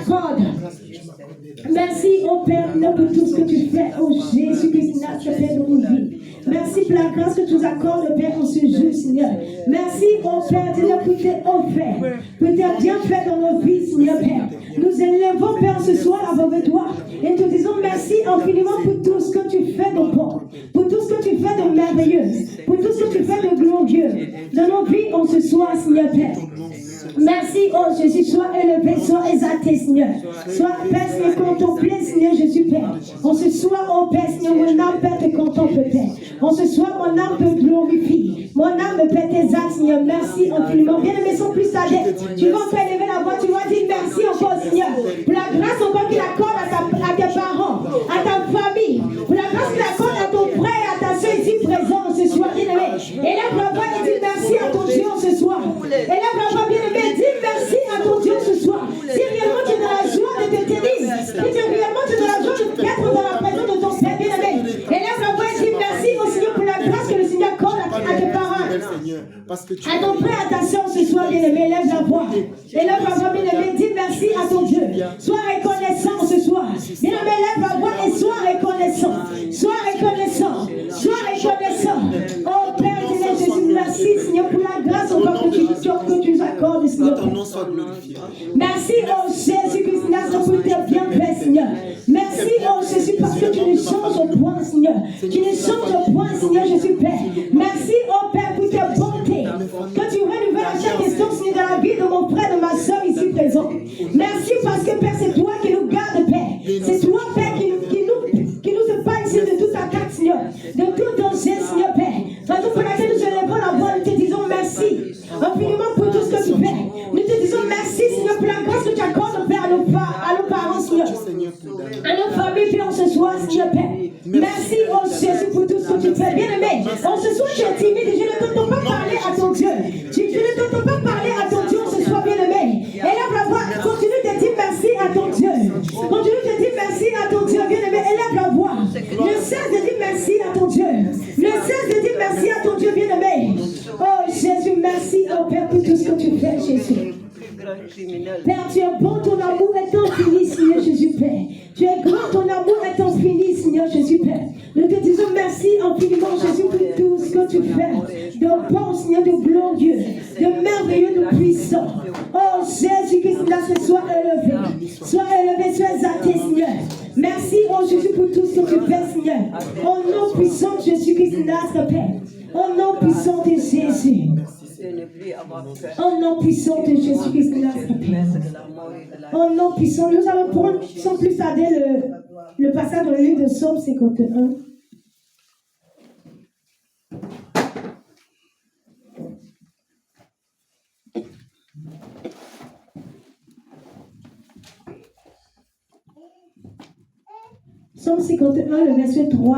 accordes. Merci, oh Père, pour tout ce que tu fais, oh Jésus-Christ, Père, dans nos vies. Merci pour la grâce que tu nous accordes, Père, en ce jour, Seigneur. Merci, oh Père, pour tes offres, pour tes bienfaits dans nos vies, Seigneur, Père. Nous élevons, Père, ce soir avant toi et te disons merci infiniment pour tout ce que tu fais de bon, pour tout ce que tu fais de merveilleux, pour tout ce que tu fais de glorieux dans nos vies en ce soir, Seigneur, Père. Merci, oh Jésus, sois élevé, sois exalté, Seigneur. Sois, Père, Seigneur, contemplé, Seigneur Jésus, Père. En ce soir, oh Père, Seigneur, mon âme, Père, te contemple, Père. En ce soir, mon âme te glorifie. Mon âme, Père, t'exalte, Seigneur. Merci infiniment. Bien-aimé, sans plus tarder, tu vas encore élever la voix, tu vas dire merci encore, Seigneur, pour la grâce encore qu'il accorde à tes parents, à ta famille, pour la grâce qu'il accorde à ton frère, à ta soeur ici présente ce soir, bien-aimé. Élève la voix et dis merci à ton Dieu ce soir. Élève la voix, bien-aimé. Dis merci à ton Dieu ce soir. Si réellement tu es dans la joie de te tenir, si réellement tu es dans la joie d'être dans la présence de ton Père bien-aimé, élève la voix et dis merci au Seigneur pour la grâce que le Seigneur accorde à tes parents, à ton frère, à ta soeur ce soir bien-aimé. Élève la voix. Élève la voix bien-aimé. Dis merci à ton Dieu. Sois reconnaissant ce soir. Bien-aimé, élève la voix et sois reconnaissant. Sois reconnaissant. Sois reconnaissant. Oh Père, Jésus, merci Seigneur pour la grâce encore que tu nous accordes, Seigneur. Merci, oh Jésus-Christ, pour tes bienfaits, Seigneur. Merci, oh Jésus, parce que tu nous changes au point, Seigneur. Tu nous changes au point, Seigneur Jésus, Père. Merci, oh Père, pour tes bontés. Que tu renouvelles à chaque instant, Seigneur, dans la vie de mon frère, de ma soeur ici présent. Merci parce que, Père, c'est toi qui nous gardes, Père. C'est toi, Père, qui nous épargne, Seigneur, de toute attaque, Seigneur. De tout danger, Seigneur, Père. Raison pour laquelle nous élevons la voix, nous te disons merci. Infiniment pour tout ce que tu fais. Nous te disons merci, Seigneur, pour la grâce que tu accordes, Père, à nos parents, Seigneur. À nos familles, Père, ce soir, Seigneur, Père. Merci, oh Jésus, pour tout ce que tu fais. Bien-aimé, en ce soir, tu es timide, je ne t'entends pas parler à ton Dieu. Je ne t'entends pas parler à ton Dieu ce soir, bien-aimé. Élève la voix, continue de dire merci à ton Dieu. Continue de dire merci à ton Dieu, bien-aimé. Élève la voix. Ne cesse de dire merci à ton Dieu. Ne cesse de dire merci à ton Dieu, bien-aimé. Oh Jésus, merci, oh Père, pour tout ce que tu fais, Jésus. Père, tu es bon, ton amour est infini, Seigneur Jésus, Père. Tu es grand, ton amour est infini, Seigneur Jésus, Père. Nous te disons merci infiniment, Jésus, pour tout ce que tu fais. De bon, Seigneur, de glorieux, de merveilleux, de puissant. Oh Jésus-Christ, là, sois élevé. Sois élevé, sois exalté, Seigneur. Merci, oh Jésus, pour tout ce que tu fais, Seigneur. Au nom puissant de Jésus-Christ, notre Père. Au nom puissant de Jésus. Au nom puissant de Jésus-Christ, notre Père. Au nom puissant, nous allons prendre sans plus tarder le passage dans le livre de Psaume 51. Psaume 51, le verset 3.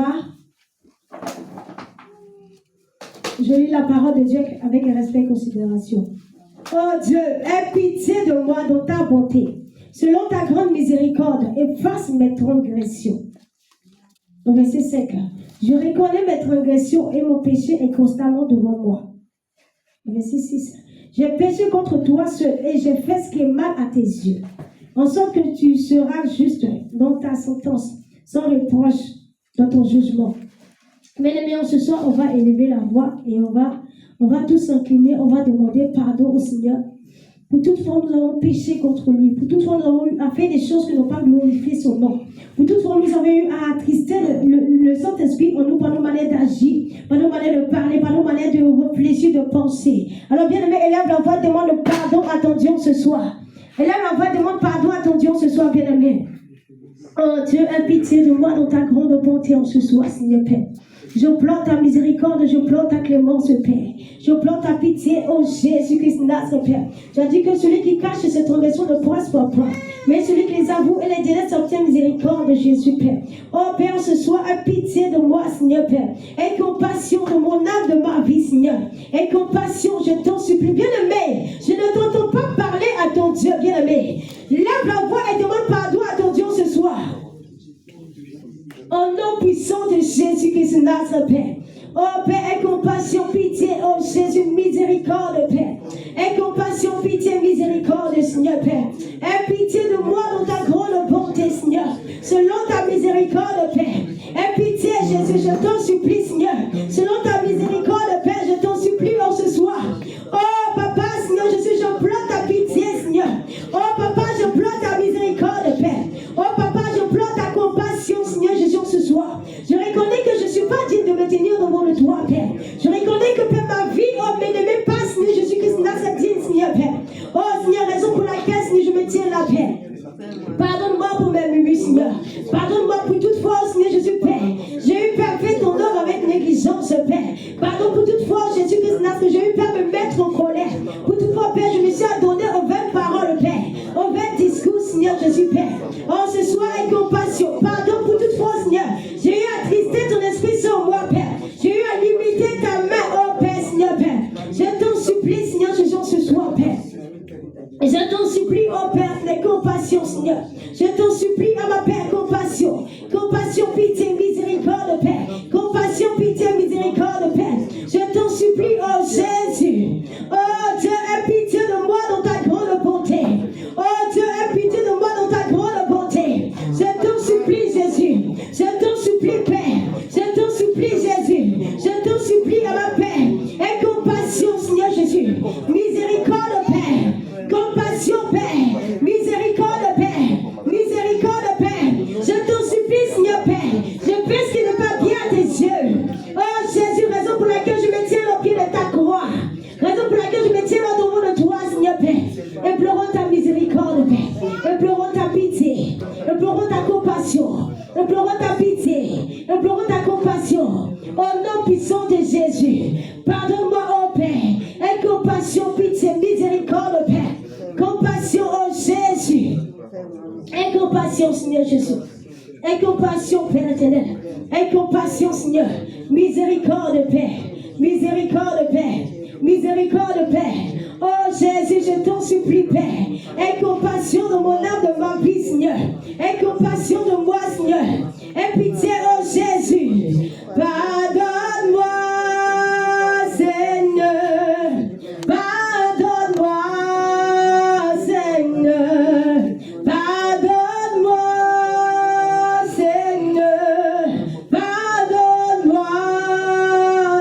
Je lis la parole de Dieu avec respect et considération. Oh Dieu, aie pitié de moi dans ta bonté. Selon ta grande miséricorde, efface mes transgressions. Au verset 5. Je reconnais mes transgressions et mon péché est constamment devant moi. Au verset 6. J'ai péché contre toi seul et j'ai fait ce qui est mal à tes yeux. En sorte que tu seras juste dans ta sentence, sans reproche dans ton jugement. Mais ce soir, on va élever la voix et on va tous s'incliner, on va demander pardon au Seigneur. Pour toute fois, nous avons péché contre lui. Pour toute fois, nous avons eu à faire des choses qui n'ont pas glorifié son nom. Pour toute fois, nous avons eu à attrister le Saint-Esprit en nous par nos manières d'agir, par nos manières de parler, par nos manières de réfléchir, de penser. Alors, bien aimé, élève la voix, demande pardon à ton Dieu ce soir. Élève la voix, demande pardon à ton Dieu ce soir, bien aimé. Oh Dieu, aie pitié de moi dans ta grande bonté en ce soir, Seigneur Père. Je plante ta miséricorde, je plante ta clémence, Père. Je plante ta pitié, oh Jésus-Christ, notre Père. Tu as dit que celui qui cache ses transgressions ne prospère pas. Mais celui qui les avoue et les délaisse obtient miséricorde, Jésus, Père. Oh Père, ce soir, aie pitié de moi, Seigneur, Père. Aie compassion de mon âme, de ma vie, Seigneur. Aie compassion, je t'en supplie. Bien-aimé, je ne t'entends pas parler à ton Dieu, bien-aimé. Lève la voix et demande pardon à ton Dieu ce soir. Au nom puissant de Jésus-Christ, notre Père. Oh Père, aie compassion, pitié, oh Jésus, miséricorde, Père. Aie compassion, pitié, miséricorde, Seigneur, Père. Aie pitié de moi dans ta grande bonté, Seigneur. Selon ta miséricorde, Père. Aie pitié, Jésus, je t'en supplie, Seigneur. Selon ta miséricorde, Père, je t'en supplie en ce soir. Oh, Papa, Seigneur, Jésus, j'implore ta pitié, Seigneur. Oh, Papa, j'implore ta miséricorde, Père. Oh, Papa, j'implore ta compassion, Seigneur Jésus, ce soir. Je reconnais que je ne suis pas digne de me tenir devant le toi, Père. Je reconnais que, Père, ma vie, oh, mais ne m'est pas, Seigneur Jésus-Christ, n'est digne, Seigneur, Père. Oh, Seigneur, raison pour laquelle, Seigneur, je me tiens là, Père. Pardonne-moi pour mes mumus, Seigneur. Pardonne-moi pour toute fois, Seigneur Jésus, Père. J'ai eu peur fait ton œuvre avec négligence, Père. Pardon pour toute fois, Jésus-Christ, que j'ai eu peur de me mettre en colère. Pour toute fois, Père, je me suis adonné aux vaines paroles, Père. Aux vains discours, Seigneur Jésus, Père. Oh, ce soir, avec compassion. Pardon pour toute fois, Seigneur. J'ai eu à attrister ton esprit sur moi, Père. J'ai eu à limiter ta main, oh Père, Seigneur, Père. Je t'en supplie, Seigneur Jésus, ce soir, Père. Et je t'en supplie, oh Père, les compassions, Seigneur. Je t'en supplie, à ma Père, compassion. Compassion, pitié, miséricorde, Père. Compassion, pitié, miséricorde, Père. Je t'en supplie, oh Jésus. Oh Dieu, aie pitié de moi dans ta grande bonté. Oh Dieu, aie pitié de moi dans ta grande bonté. Je t'en supplie, Jésus. Je t'en supplie, Père. Je t'en supplie, Jésus. Je t'en supplie, à ma Père. Aie compassion, Seigneur Jésus. Miséricorde, Père. Compassion, Père. Miséricorde, Père. Miséricorde, Père. Je t'en supplie, Seigneur, Père. Je fais ce qui n'est pas bien à tes yeux. Oh Jésus, raison pour laquelle je me tiens au pied de ta croix. Raison pour laquelle je me tiens là devant de toi, Seigneur, Père. Implorons ta miséricorde, Père. Implorons ta pitié. Implorons ta compassion. Implorons ta pitié. Implorons ta compassion. Au nom puissant de Jésus. Pardonne-moi, oh Père. Aie compassion, pitié, miséricorde, Père. Compassion, oh Jésus. Aie compassion, Seigneur Jésus. Aie compassion, Père éternel. Aie compassion, Seigneur. Miséricorde, Père. Miséricorde, Père. Miséricorde, Père. Oh Jésus, je t'en supplie, Père. Aie compassion de mon âme, de ma vie, Seigneur. Aie compassion de moi, Seigneur. Aie pitié, oh Jésus. Pardonne-moi, Seigneur. Pardonne-moi, Seigneur. Pardonne-moi, Seigneur. Pardonne-moi,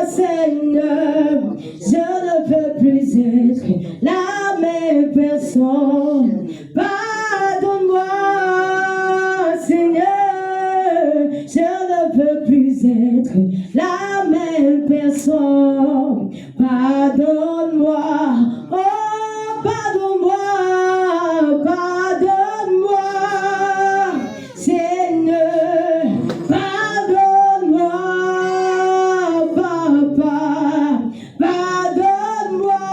Seigneur. Je ne veux plus être la même personne. Pardonne-moi, Seigneur. Je ne veux plus être la même personne. Pardonne-moi. Oh, pardonne-moi. Pardonne-moi, Seigneur. Pardonne-moi, Papa. Pardonne-moi,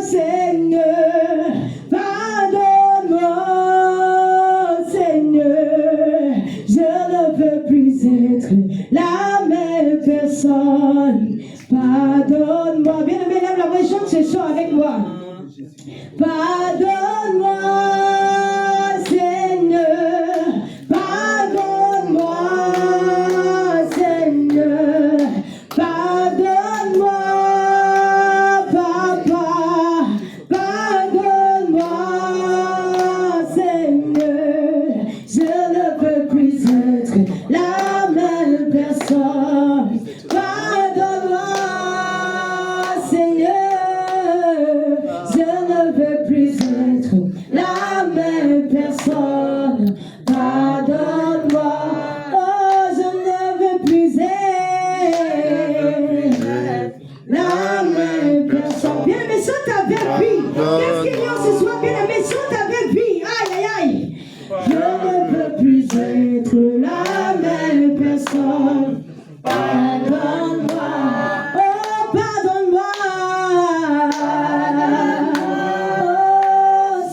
Seigneur. Pardonne-moi, Seigneur. Je ne veux plus être la même personne. Pardonne-moi. Bien-aimé, lève la voix, chante ce chant avec moi. Pardonne-moi, Seigneur. Pardonne-moi, Seigneur. Pardonne-moi, Papa. Pardonne-moi, Seigneur. Je ne veux plus être la même personne. Pardonne-moi, Seigneur. Je ne veux plus être la même personne. Pardonne-moi. Oh, je ne veux plus être la même personne. Bien aimé, chante avec lui. Qu'est-ce qu'il y a ce soir? Bien aimé, chante avec lui. Aïe, aïe, aïe. Je ne veux plus être la même personne. Pardonne-moi. Oh, pardonne-moi. Oh,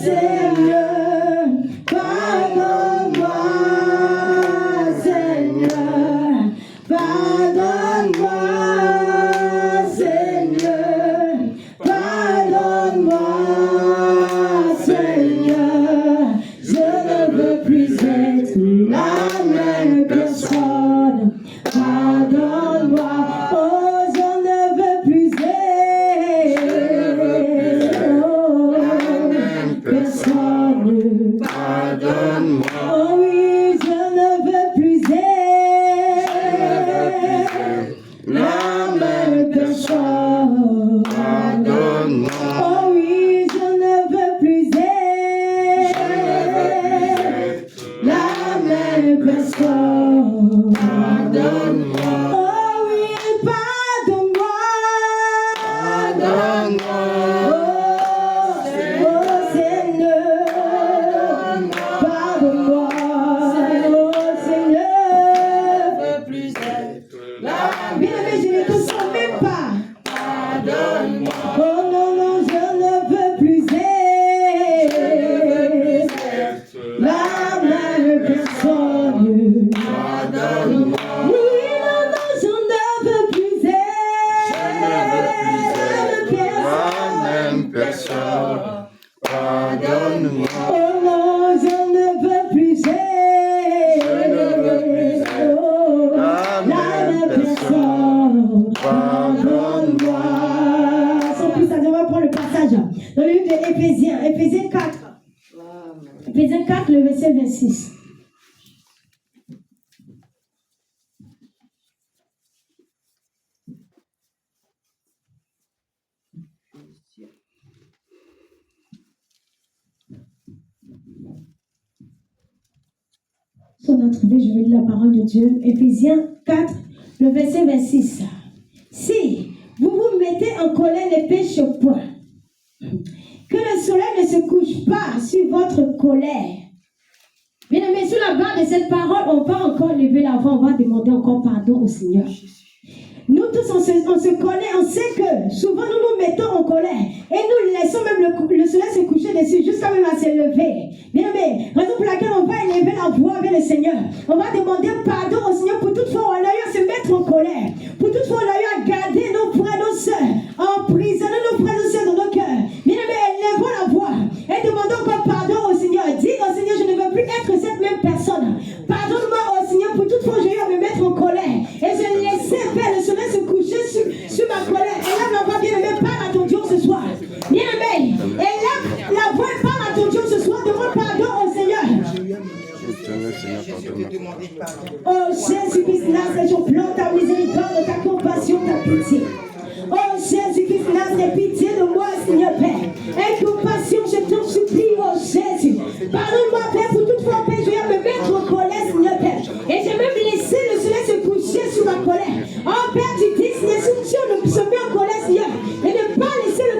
Seigneur. Pardonne-moi, Seigneur. Pardonne-moi, Seigneur. Pardonne-moi, Seigneur. Je ne veux plus être la même personne. Pardonne-moi. Oh, je ne veux plus être la même personne. Oh oui, je ne veux plus être la même personne. Oh oui, je ne veux plus être la même personne. Oh oui, pardonne-moi. Dans le livre de Éphésiens 4. Éphésiens 4, le verset 26. Si on a trouvé, je vais lire la parole de Dieu. Éphésiens 4, le verset 26. Si vous vous mettez en colère, ne péchez point. Que le soleil ne se couche pas sur votre colère. Bien aimé, sur la base de cette parole, on va encore lever la voix, on va demander encore pardon au Seigneur. Nous tous, on se connaît, on sait que souvent nous nous mettons en colère et nous laissons même le soleil se coucher dessus jusqu'à même à se lever. Bien aimé, raison pour laquelle on va élever la voix avec le Seigneur. On va demander pardon au Seigneur pour toute fois où on a eu à se mettre en colère, pour toute fois où on a eu à garder nos frères, nos soeurs, emprisonner nos frères, nos soeurs dans nos cœurs. Bien aimé, élevons la voix et demandons encore pardon au Seigneur. Dis au Seigneur, je ne veux plus être cette même personne. Pardonne-moi au Seigneur pour toute fois où j'ai eu à me mettre en colère et je laissais faire le soleil se coucher sur ma colère. Élève la voix, bien aimé, parle à ton Dieu ce soir. Bien aimé, élève la voix et parle à ton Dieu ce soir. Demande pardon au Seigneur. Oh Jésus-Christ, Nazareth, je pleure ta miséricorde, ta compassion, ta pitié. Oh Jésus-Christ, Nazareth, pitié de moi, Seigneur Père. Aie compassion, je t'en supplie, oh Jésus. Pardonne-moi, Père, pour toute fois, Père, je viens me mettre en colère, Seigneur Père. Et j'ai même laissé le soleil se coucher sur ma colère. Oh Père, tu dis, Seigneur, si on se met en colère, Seigneur, et ne pas laisser le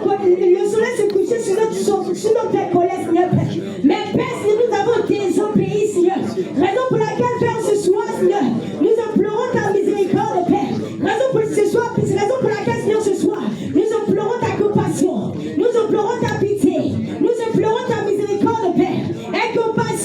soleil se coucher sur notre colère, Seigneur Père. Mais Père, si nous avons désobéi, Seigneur, raison pour laquelle, Père, ce soir, Seigneur, nous implorons ta miséricorde, Père. Raison pour laquelle, Seigneur, ce soir, nous implorons ta compassion, nous implorons ta pitié, nous implorons ta miséricorde, Père. Aie compassion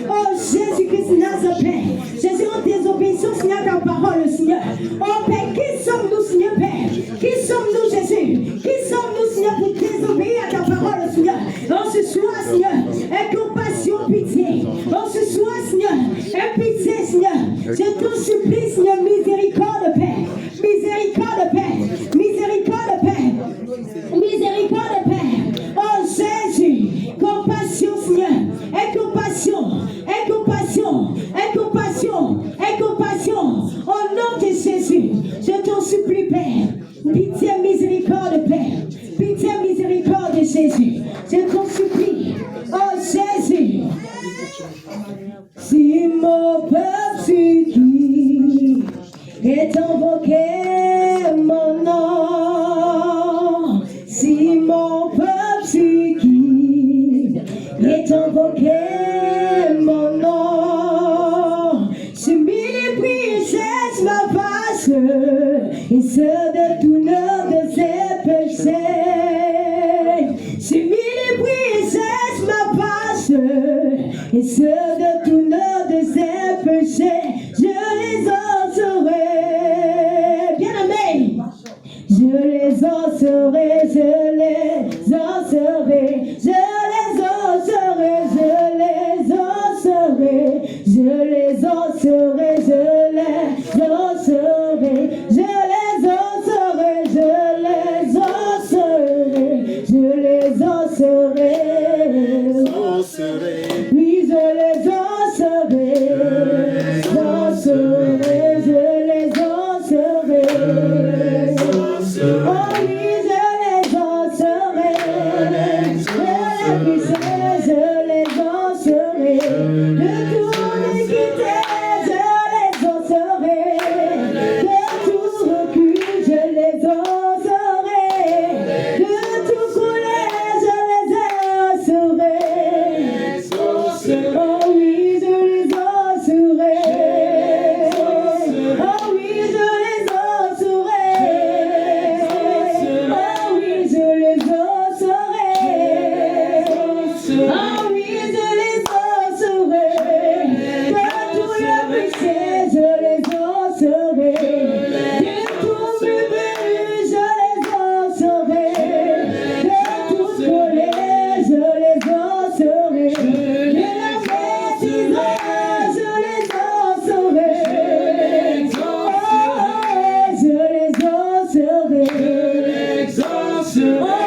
Oh Jésus-Christ, Nazareth, Jésus, en désobéissance, Seigneur, ta parole, Seigneur. Oh Père, qui sommes-nous, Seigneur, Père? Qui sommes-nous, Jésus? Qui sommes-nous, Seigneur, pour désobéir à ta parole, Seigneur? En ce soir, Seigneur, aie compassion, pitié. En ce soir, Seigneur, aie pitié, Seigneur. Je t'en supplie, Seigneur, miséricorde, Père. Miséricorde, Père. Miséricorde, Père. Miséricorde, Père. Oh Jésus, compassion, Seigneur. Aie compassion. Aie compassion. Aie compassion. Aie compassion. Au nom de Jésus, je t'en supplie, Père. Pitié, miséricorde, Père. Pitié, miséricorde, Jésus. Je t'en supplie. Oh Jésus. Si mon peuple qui est invoqué mon nom, si mon peuple qui est invoqué mon nom, je mille princesse ma face et se détourne de ses péchés. Je mille princesse ma face et se détourne de ses péchés. Je les osserai, bien aimé. Je les osserai, je les osserai, je les osserai, je les osserai, je les osserai, je les osserai, je les osserai, je les osserai, je les osserai, oui, je les osserai, osserai, je les osserai. Oh oui, je les osserai, je les osserai, de tout l'équité, je les osserai, de tout recul, je les osserai, de tout colère, je les osserai. Oh oui, je les osserai. Oh oui, je les osserai. Oh oui, je les osserai. Oh oui, je les osserai. De tout le péché, je les osserai. De tout bébé, je les osserai. De toute colère, je les osserai. De la bêtise, je les osserai. Oh, je les osserai. Oh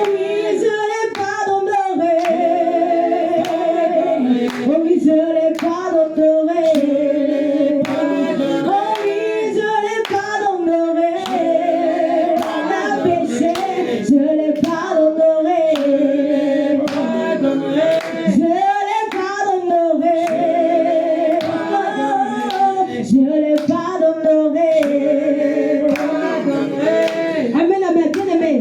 oui, je les pardonnerai. Oh oui, je les pardonnerai. Oh oui, je les pardonnerai. La péché, je les pardonnerai. Je les pardonnerai. Je les pardonnerai. Amen, amen, bien aimé.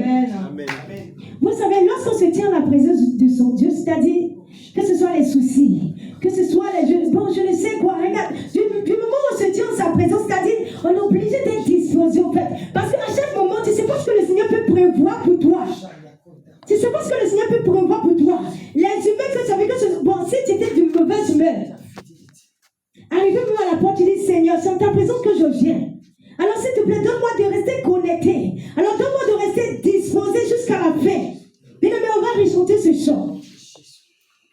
Vous savez, lorsqu'on se tient à la présence de son Dieu, c'est-à-dire que ce soit les soucis, que ce soit les jeux, bon, je ne sais quoi, regarde, du moment où on se tient à sa présence, c'est-à-dire, on est obligé d'être disposé, en fait. Parce qu'à chaque moment, tu ne sais pas ce que le Seigneur peut prévoir pour toi. Tu ne sais pas ce que le Seigneur peut prévoir pour toi. Les humains que tu savais que bon, si tu étais d'une mauvaise humeur, arrivé même à la porte, tu dis, Seigneur, c'est en ta présence que je viens. Alors, s'il te plaît, donne-moi de rester connecté. Alors, donne-moi de rester disposé jusqu'à la fin. Bien aimé, on va rechanter ce chant.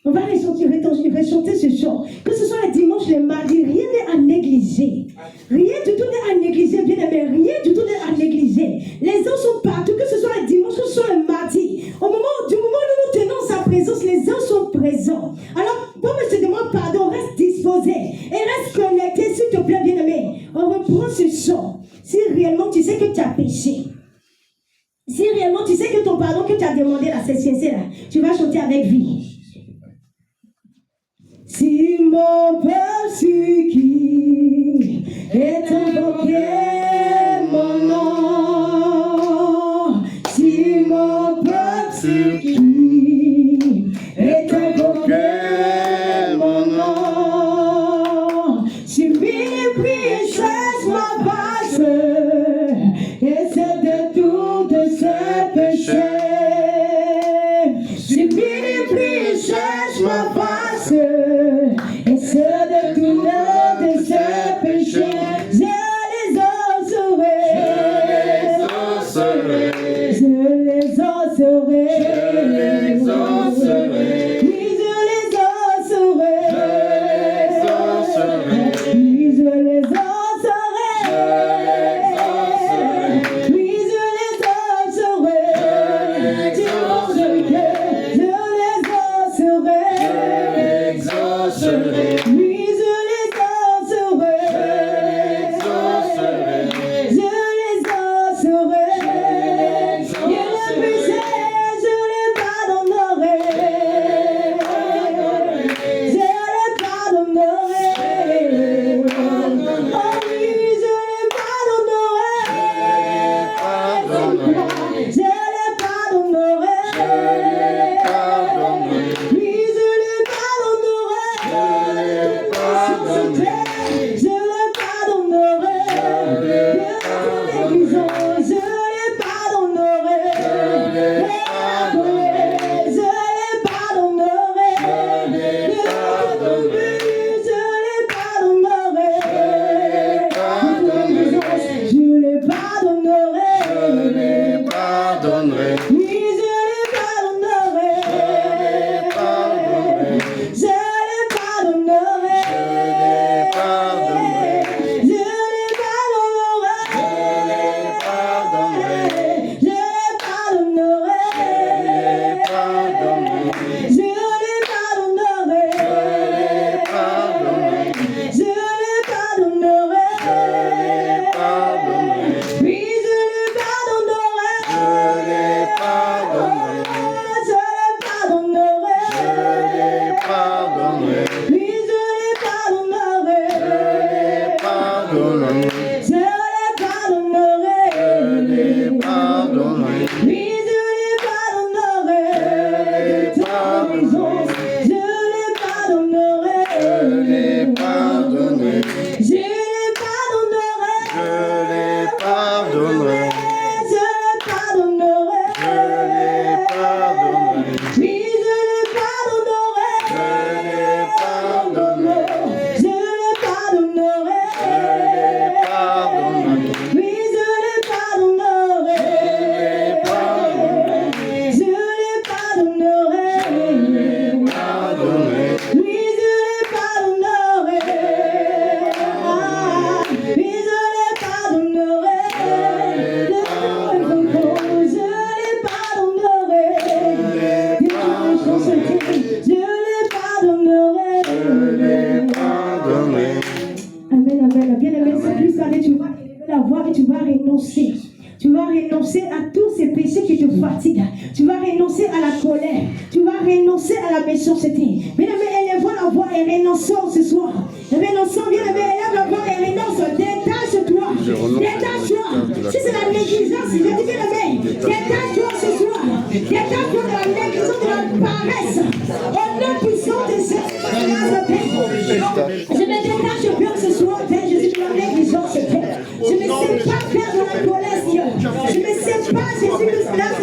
On va rechanter ce chant. Que ce soit les dimanches, les mardis, rien n'est à négliger. Rien du tout n'est à négliger, bien aimé. Rien du tout n'est à négliger. Les uns sont partout, que ce soit les dimanches, que ce soit le mardi. Du moment où nous tenons sa présence, les uns sont présents. Alors, pour me se demander pardon, reste disposé et reste connecté, s'il te plaît, bien aimé. On reprend ce chant. Si réellement tu sais que tu as péché, si réellement tu sais que ton pardon que tu as demandé là, c'est sincère, là, tu vas chanter avec vie. Si mon peuple qui est invoqué mon nom, si mon peuple qui est invoqué mon nom, si mes princesses m'abassent et se détournent de ses péchés, si mes princesses m'abassent et se pardonné. Je le pardonnerai. Je les pardonnerai. Je le pardonnerai. Je les pardonnerai. Oui, je le pardonnerai. Je les pardonnerai. Je le pardonnerai. Oui, je le pardonnerai. Je le pardonnerai. Oui, je le pardonnerai. Oui, je le pardonnerai. Je le pardonnerai. Je le pardonnerai. Amen, amen. Bien-aimé, c'est plus ça, tu vas élever la voix et tu vas renoncer. Tu vas renoncer à tous ces péchés qui te fatiguent. Tu vas renoncer à la colère. Tu vas renoncer à la méchanceté. Bien-aimé, élevons la voix et renonçons ce soir. Renonçons, bien-aimé, élève la voix et renonce. Détache-toi. Détache-toi. Si c'est la négligence, je dis bien-aimé, détache-toi ce soir. Détache-toi de la négligence, de la paresse. Au nom puissant de Jésus. Je me détache, Père, ce soir, Père Jésus, de la négligence, Père. Je ne sais pas faire de la colère, Seigneur. Je ne sais pas, Jésus-Christ, Père,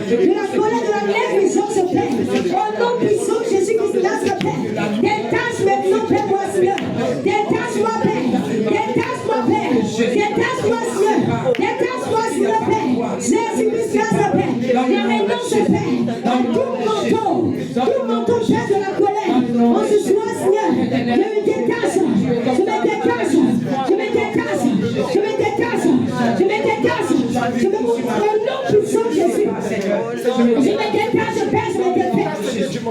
de la colère, de la négligence, Père. Au nom puissant de Jésus-Christ, Père. Détache maintenant, Père, moi, Seigneur. Détache-moi, Père. Détache-moi, Père. Détache-moi, Seigneur. Détache-moi, Seigneur, Père. Jésus-Christ, Père. Je renonce, Père. Tout menton, Père, de la colère. En ce soir, Seigneur, je me détache. Je me détache. Je me détache. Je me détache. Je me détache. Je me au nom puissant de Jésus. Je me détache, Père, je me défais.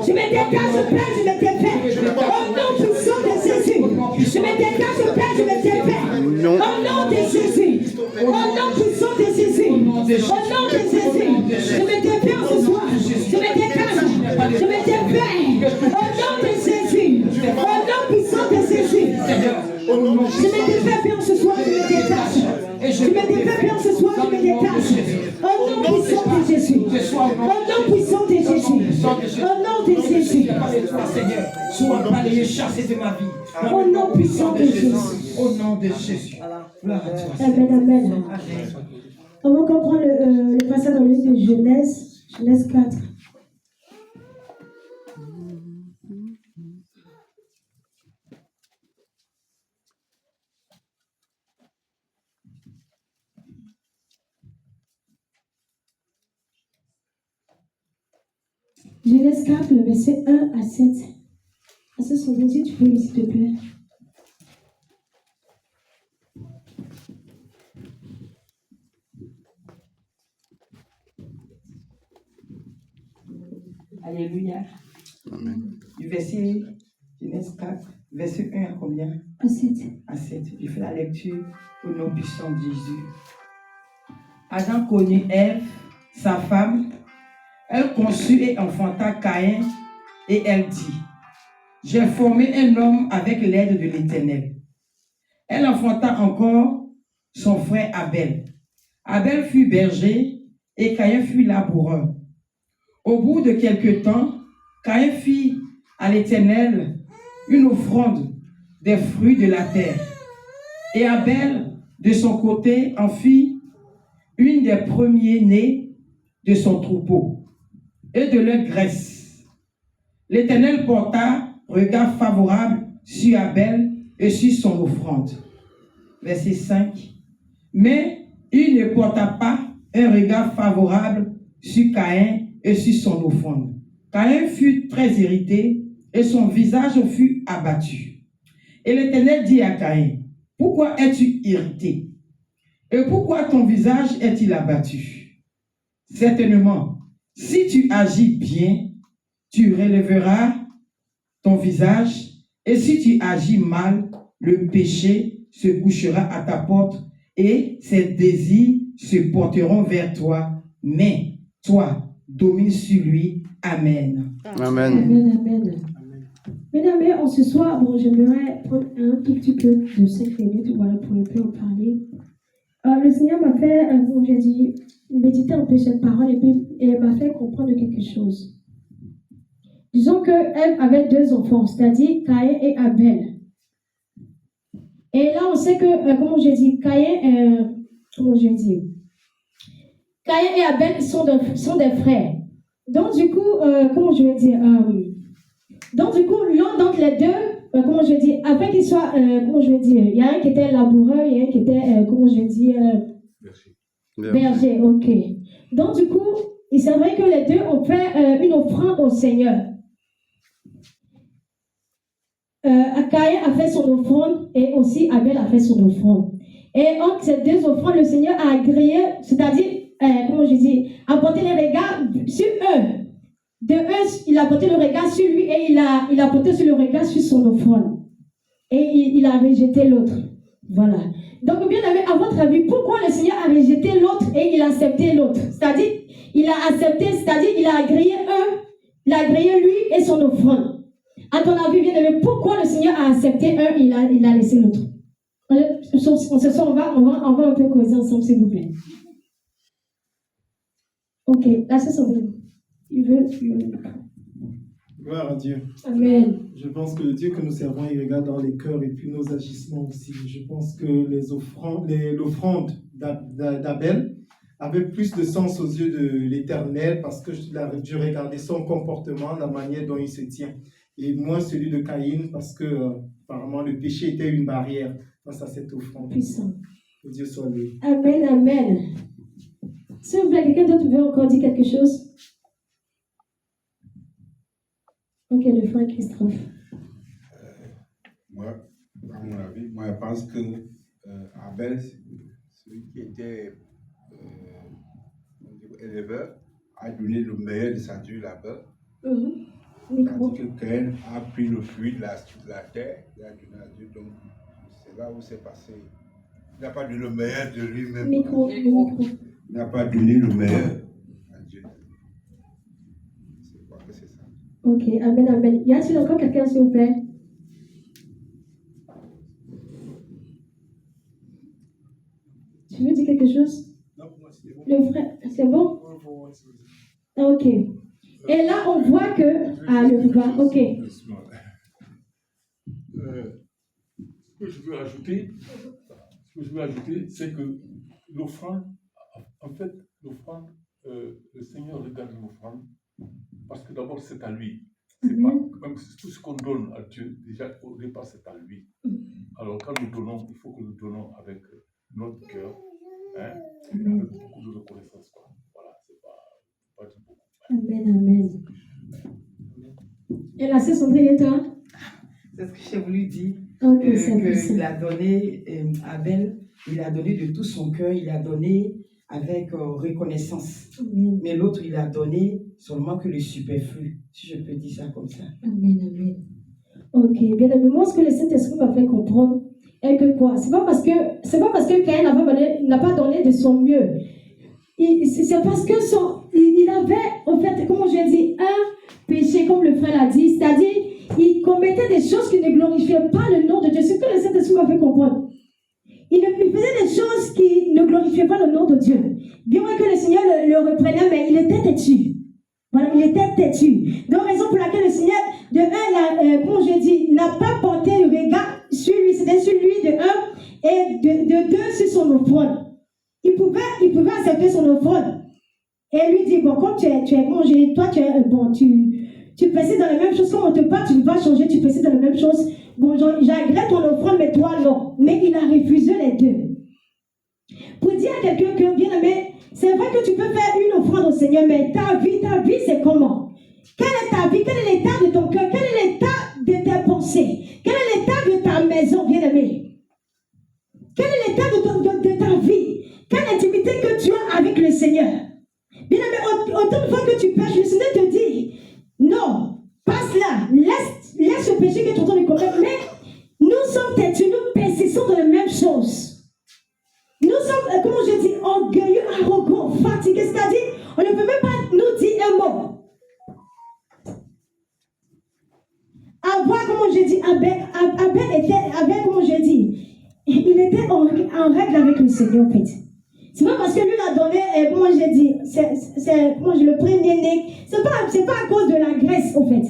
Je me détache, Père, je me défais. Au nom puissant de Jésus. Je me détache, Père, je me défais. Au nom de Jésus. Au nom puissant de Jésus. Au nom de Jésus. Je me défais ce soir. Je me détache. Je me défais. Au nom de Jésus. Au nom puissant de Jésus. Je me défais, Père, ce soir, je me détache. Je me défais, Père, ce soir, je me détache. Au nom puissant de Jésus. Au nom puissant de Jésus. Au nom de Jésus. Seigneur, sois balayé, chassé de ma vie. Au nom puissant de Jésus. Au nom de Jésus. Gloire à toi. Amen, amen. On va comprendre le passage dans le livre de Genèse, Genèse 4. Genèse 4, le verset 1 à 7. À ce moment, si tu peux, s'il te plaît. Alléluia. Amen. Du verset Genèse 4, verset 1 à combien? À 7. À 7. Je fais la lecture au nom puissant de Jésus. Adam connut Ève, sa femme. Elle conçut et enfanta Caïn, et elle dit: j'ai formé un homme avec l'aide de l'Éternel. Elle enfanta encore son frère Abel. Abel fut berger et Caïn fut laboureur. Au bout de quelque temps, Caïn fit à l'Éternel une offrande des fruits de la terre. Et Abel, de son côté, en fit une des premiers-nés de son troupeau et de leur graisse. L'Éternel porta regard favorable sur Abel et sur son offrande. Verset 5. Mais il ne porta pas un regard favorable sur Caïn et sur son offrande. Caïn fut très irrité et son visage fut abattu. Et l'Éternel dit à Caïn: pourquoi es-tu irrité? Et pourquoi ton visage est-il abattu? Certainement, si tu agis bien, tu relèveras ton visage, et si tu agis mal, le péché se couchera à ta porte et ses désirs se porteront vers toi, mais toi, domine sur lui. Amen. Amen. Amen, amen. Mesdames, en ce soir, bon, j'aimerais prendre un tout petit peu de 5 minutes, voilà, pour un peu en parler. Le Seigneur m'a fait, bon, j'ai dit, méditer un peu cette parole et puis il m'a fait comprendre quelque chose. Disons que Ève avait 2 enfants, c'est-à-dire Caïn et Abel. Et là, on sait que, comment je dis, Caïn et Abel sont des frères. Donc, du coup, comment je vais dire, donc, du coup, l'un d'entre les deux, comment je dis, afin qu'ils soient, comment je vais dire, il y a un qui était laboureur, il y a un qui était, comment je dis, berger, ok. Donc, du coup, c'est vrai que les deux ont fait une offrande au Seigneur. Caïn a fait son offrande et aussi Abel a fait son offrande. Et entre ces deux offrandes, le Seigneur a agréé, c'est-à-dire, comment je dis, a porté les regards sur eux. De eux, il a porté le regard sur lui et il a porté sur le regard sur son offrande. Et il a rejeté l'autre. Voilà. Donc, bien aimé, à votre avis, pourquoi le Seigneur a rejeté l'autre et il a accepté l'autre? C'est-à-dire, il a accepté, c'est-à-dire, il a agréé il a agréé lui et son offrande. À ton avis, bien aimé, pourquoi le Seigneur a accepté un et il a laissé l'autre? Ce soir, on va un peu causer ensemble, s'il vous plaît. Ok, là, c'est son film. Il veut. Gloire à Dieu. Amen. Je pense que le Dieu que nous servons, il regarde dans les cœurs et puis nos agissements aussi. Je pense que l'offrande d'Abel avait plus de sens aux yeux de l'Éternel parce que Dieu regardait son comportement, la manière dont il se tient. Et moins celui de Caïn parce que apparemment le péché était une barrière face à cette offrande. Puissant. Que Dieu soit loué. Amen, amen. S'il vous plaît, quelqu'un d'autre veut encore dire quelque chose? Ok, le frère Christophe. Moi, à mon avis, moi je pense que Abel, celui qui était éleveur, a donné le meilleur de sa due labeur. Tandis que Caïn a pris le fruit de la terre, il a donné à Dieu. Donc, c'est là où c'est passé. Il n'a pas donné le meilleur de lui-même. Micro. Il n'a pas donné le meilleur à Dieu. Je crois que c'est ça. Ok, amen, amen. Y a-t-il encore quelqu'un, s'il vous plaît? Tu veux dire quelque chose? Non, pour moi, c'est bon. Le frère, c'est bon? Ok. Et là, on voit que... Ah, le frère, ok. Ce que je veux ajouter, c'est que l'offrande, en fait, l'offrande, le Seigneur regarde l'offrande parce que d'abord c'est à lui. C'est pas, même tout ce qu'on donne à Dieu, déjà au départ c'est à lui. Alors quand nous donnons, il faut que nous donnons avec notre cœur, hein, et avec beaucoup de reconnaissance. Quoi. Voilà, c'est pas du beaucoup. Amen, amen. Et là, c'est Sandrine et toi? C'est ce que j'ai voulu dire. Ok, c'est qu'il a donné, Abel, il a donné de tout son cœur, il a donné avec reconnaissance. Amen. Mais l'autre, il a donné seulement que le superflu, si je peux dire ça comme ça. Amen, amen. Ok, bien aimé. Moi, ce que le Saint-Esprit m'a fait comprendre est que quoi? C'est pas parce que Caïn n'a pas donné de son mieux. C'est parce que il avait, en fait, comment je dis, un péché, comme le frère l'a dit, c'est-à-dire, il commettait des choses qui ne glorifiaient pas le nom de Dieu. C'est ce que le Saint-Esprit m'a fait comprendre. Il faisait des choses qui ne glorifiaient pas le nom de Dieu. Bien vrai que le Seigneur le reprenait, mais il était têtu. Voilà, il était têtu. Donc, raison pour laquelle le Seigneur, de un, comme je dis, n'a pas porté le regard sur lui. C'était sur lui, de un, et de deux, sur son offrande. Il pouvait accepter son offrande. Et lui dit, bon, comme tu es bon, toi, tu es bon, tu persistes dans les mêmes choses. Comme on te parle, tu ne peux pas changer, tu persistes dans les mêmes choses. Bon, j'agrée ton offrande, mais toi, non. Mais il a refusé les deux. Pour dire à quelqu'un que, bien aimé, c'est vrai que tu peux faire une offrande au Seigneur, mais ta vie, c'est comment? Quelle est ta vie? Quel est l'état de ton cœur? Quel est l'état de tes pensées? Quel est l'état de ta maison, bien aimé? Quel est l'état de ta vie? Quelle intimité que tu as avec le Seigneur? Bien aimé, autant de fois que tu pêches, le Seigneur te dit, non, passe là, laisse ce péché que tu es en train de commettre. Mais nous sommes têtus, nous persistons dans les mêmes choses. Nous sommes, comment je dis, orgueilleux, arrogants, fatigués. C'est-à-dire, on ne peut même pas nous dire un mot. Avoir, comment je dis, Abel, comment je dis, il était en règle avec le Seigneur, en fait. C'est pas parce que lui a donné, comment je dis, le premier-né, c'est pas à cause de la graisse, en fait.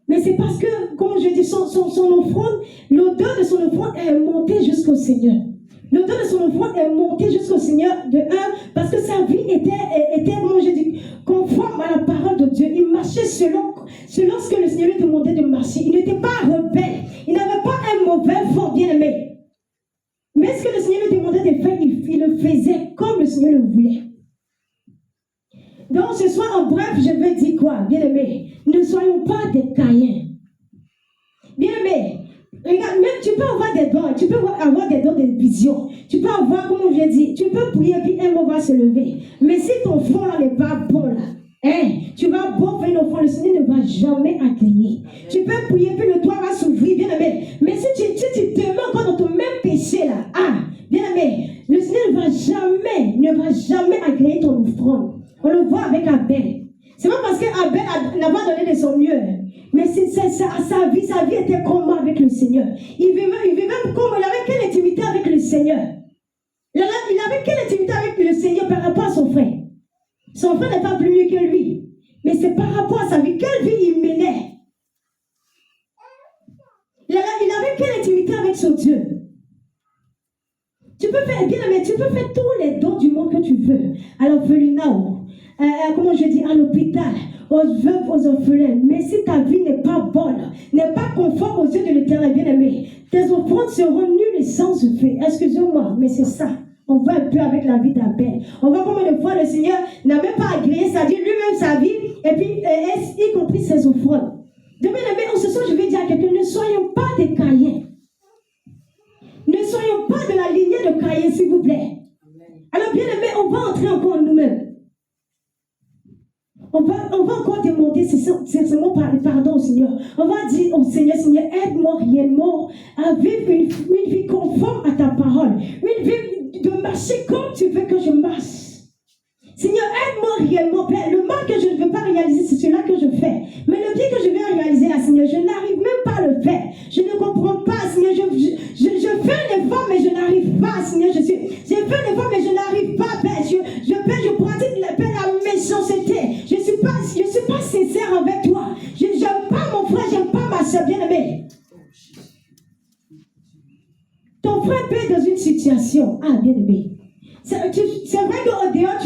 Mais c'est parce que, comme je dis, son offrande, l'odeur de son offrande est montée jusqu'au Seigneur. L'odeur de son offrande est montée jusqu'au Seigneur de un, parce que sa vie était moi je dis, conforme à la parole de Dieu. Il marchait selon ce que le Seigneur lui demandait de marcher. Il n'était pas rebelle. Il n'avait pas un mauvais fond, bien aimé. Mais ce que le Seigneur lui demandait de faire, il le faisait comme le Seigneur le voulait. Donc ce soir, en bref, je veux dire quoi, bien aimé? Ne soyons pas des Caïns. Bien aimé, regarde, même tu peux avoir des dons, tu peux avoir des dons de vision. Tu peux avoir, comme je dis, tu peux prier puis un mot va se lever. Mais si ton fond là n'est pas bon là, hein, tu vas bon faire une offrande, le Seigneur ne va jamais accueillir. Tu peux prier puis le toit va s'ouvrir, bien aimé. Mais si tu te mets encore dans ton même péché là, bien aimé, le Seigneur ne va jamais agréer ton offrande. On le voit avec Abel. C'est pas parce qu'Abel n'a pas donné de son mieux. Mais sa vie était comment avec le Seigneur? Il vivait comment? Il avait quelle intimité avec le Seigneur? Il avait quelle intimité avec le Seigneur par rapport à son frère? Son frère n'est pas plus mieux que lui. Mais c'est par rapport à sa vie. Quelle vie il menait? Il avait quelle intimité avec son Dieu? Tu peux faire, bien aimé, tu peux faire tous les dons du monde que tu veux. À l'orphelinat, comment je dis, à l'hôpital, aux veuves, aux orphelins. Mais si ta vie n'est pas bonne, n'est pas conforme aux yeux de l'Éternel, bien aimé, tes offrandes seront nulles et sans effet. Excusez-moi, mais c'est ça. On voit un peu avec la vie d'Abel. On voit combien de fois le Seigneur n'a même pas agréé sa vie, lui-même sa vie, et puis y compris ses offrandes. De bien aimé, ce soir je vais dire à quelqu'un, ne soyons pas des Caïns. Ne soyons pas de la lignée de Caïn, s'il vous plaît. Alors, bien aimé, on va entrer encore en nous-mêmes. On va encore demander sincèrement pardon au Seigneur. On va dire au Seigneur, Seigneur, aide-moi réellement à vivre une vie conforme à ta parole. Une vie de marcher comme tu veux que je marche. Seigneur, aide-moi réellement, Père. Le mal que je ne veux pas réaliser, c'est cela que je fais. Mais le bien que je vais réaliser là, Seigneur, je n'arrive même pas à le faire. Je ne comprends pas, Seigneur. Je fais un effort, mais je n'arrive pas, Seigneur. Je fais un effort, mais je n'arrive pas, Père. Je pratique la méchanceté. Je suis pas sincère avec toi. Je n'aime pas mon frère, j'aime pas ma soeur, bien-aimée. Ton frère peut être dans une situation. Bien-aimé. C'est vrai qu'au dehors,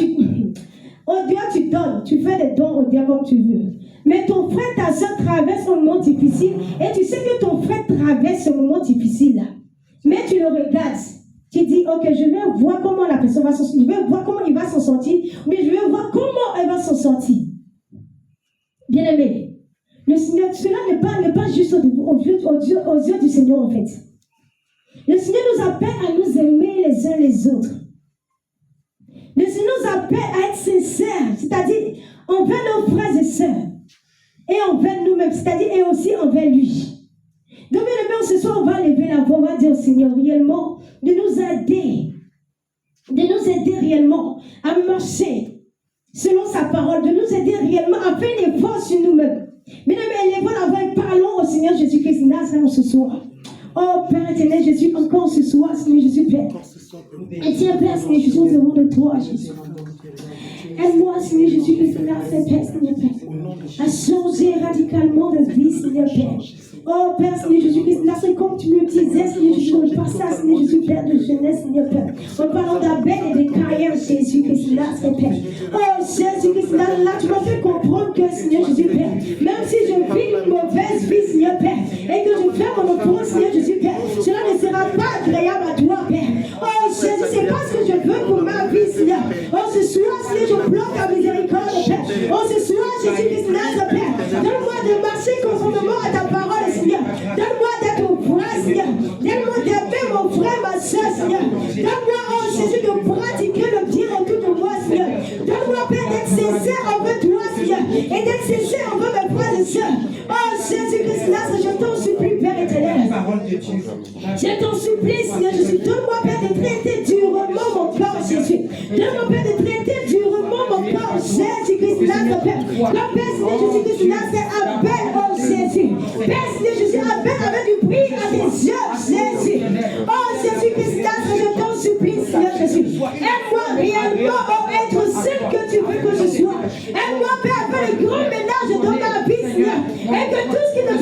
tu donnes, tu fais des dons au dehors comme tu veux. Mais ton frère, ta soeur traverse un moment difficile et tu sais que ton frère traverse ce moment difficile là. Mais tu le regardes. Tu dis, ok, je vais voir comment la personne va s'en sortir. Je vais voir comment il va s'en sortir. Mais je vais voir comment elle va s'en sortir. Bien aimé, le Seigneur, cela n'est pas juste aux yeux du Seigneur en fait. Le Seigneur nous appelle à nous aimer les uns les autres. Le Seigneur nous appelle à être sincères, c'est-à-dire envers nos frères et sœurs, et envers nous-mêmes, c'est-à-dire et aussi envers lui. Donc, bien aimé, ce soir, on va lever la voix, on va dire au Seigneur réellement de nous aider réellement à marcher selon sa parole, de nous aider réellement à faire une effort sur nous-mêmes. Bien aimé, élevons la voix et parlons au Seigneur Jésus-Christ Nazareth ce soir. Oh Père éternel, Jésus, encore ce soir, Seigneur Jésus, Père. Et tiens, Père, Seigneur Jésus, au devant de toi, Jésus. Aide-moi, Seigneur Jésus, Christ Nazareth, Père, Seigneur Père, à changer radicalement de vie, Seigneur Père. Oh Père, Seigneur Jésus-Christ, Nazareth, comme tu me disais, Seigneur Jésus, dans le passage, Seigneur Jésus, Père de jeunesse, Seigneur Père. En parlant d'Abel et de Caïn, Jésus-Christ, Nazareth, Père. Oh Jésus-Christ, là, tu m'as fait comprendre que, Seigneur Jésus, Père, même si je vis une mauvaise vie, Seigneur Père, et que je fais mon offrande, Seigneur Jésus, Père, cela ne sera pas agréable à toi, Père. Oh Jésus, c'est pas ce que je veux pour ma vie, Seigneur. Oh, ce soir, Seigneur, je pleure ta miséricorde, Père. Oh, ce soir, Jésus-Christ, Nazareth, Père, donne-moi de marcher conformément à ta parole, Seigneur. Donne-moi d'être au point, Seigneur. Donne-moi d'aimer mon frère, ma soeur, Seigneur. Donne-moi, oh Jésus, de pratiquer le bien autour de moi, Seigneur. Donne-moi, Père, d'être sincère envers toi, Seigneur. Et d'être sincère envers mes frères et sœurs. Oh Jésus-Christ, je t'en supplie, Père éternel. Je t'en supplie, Seigneur Jésus. Donne-moi, Père, de traiter durement mon corps, Jésus. Donne-moi, Père, de traiter durement mon corps, Jésus-Christ, Père. Le Père, Seigneur Jésus-Christ, c'est Abel, oh Jésus. Père, Seigneur Jésus, Abel avait du prix à tes yeux, Jésus. Oh Jésus-Christ, je t'en supplie, Seigneur Jésus. Aide-moi réellement à être celle que tu veux que je sois. Aide-moi, Père, à faire le grand ménage dans ma vie, Seigneur. Et que tout ce qui ne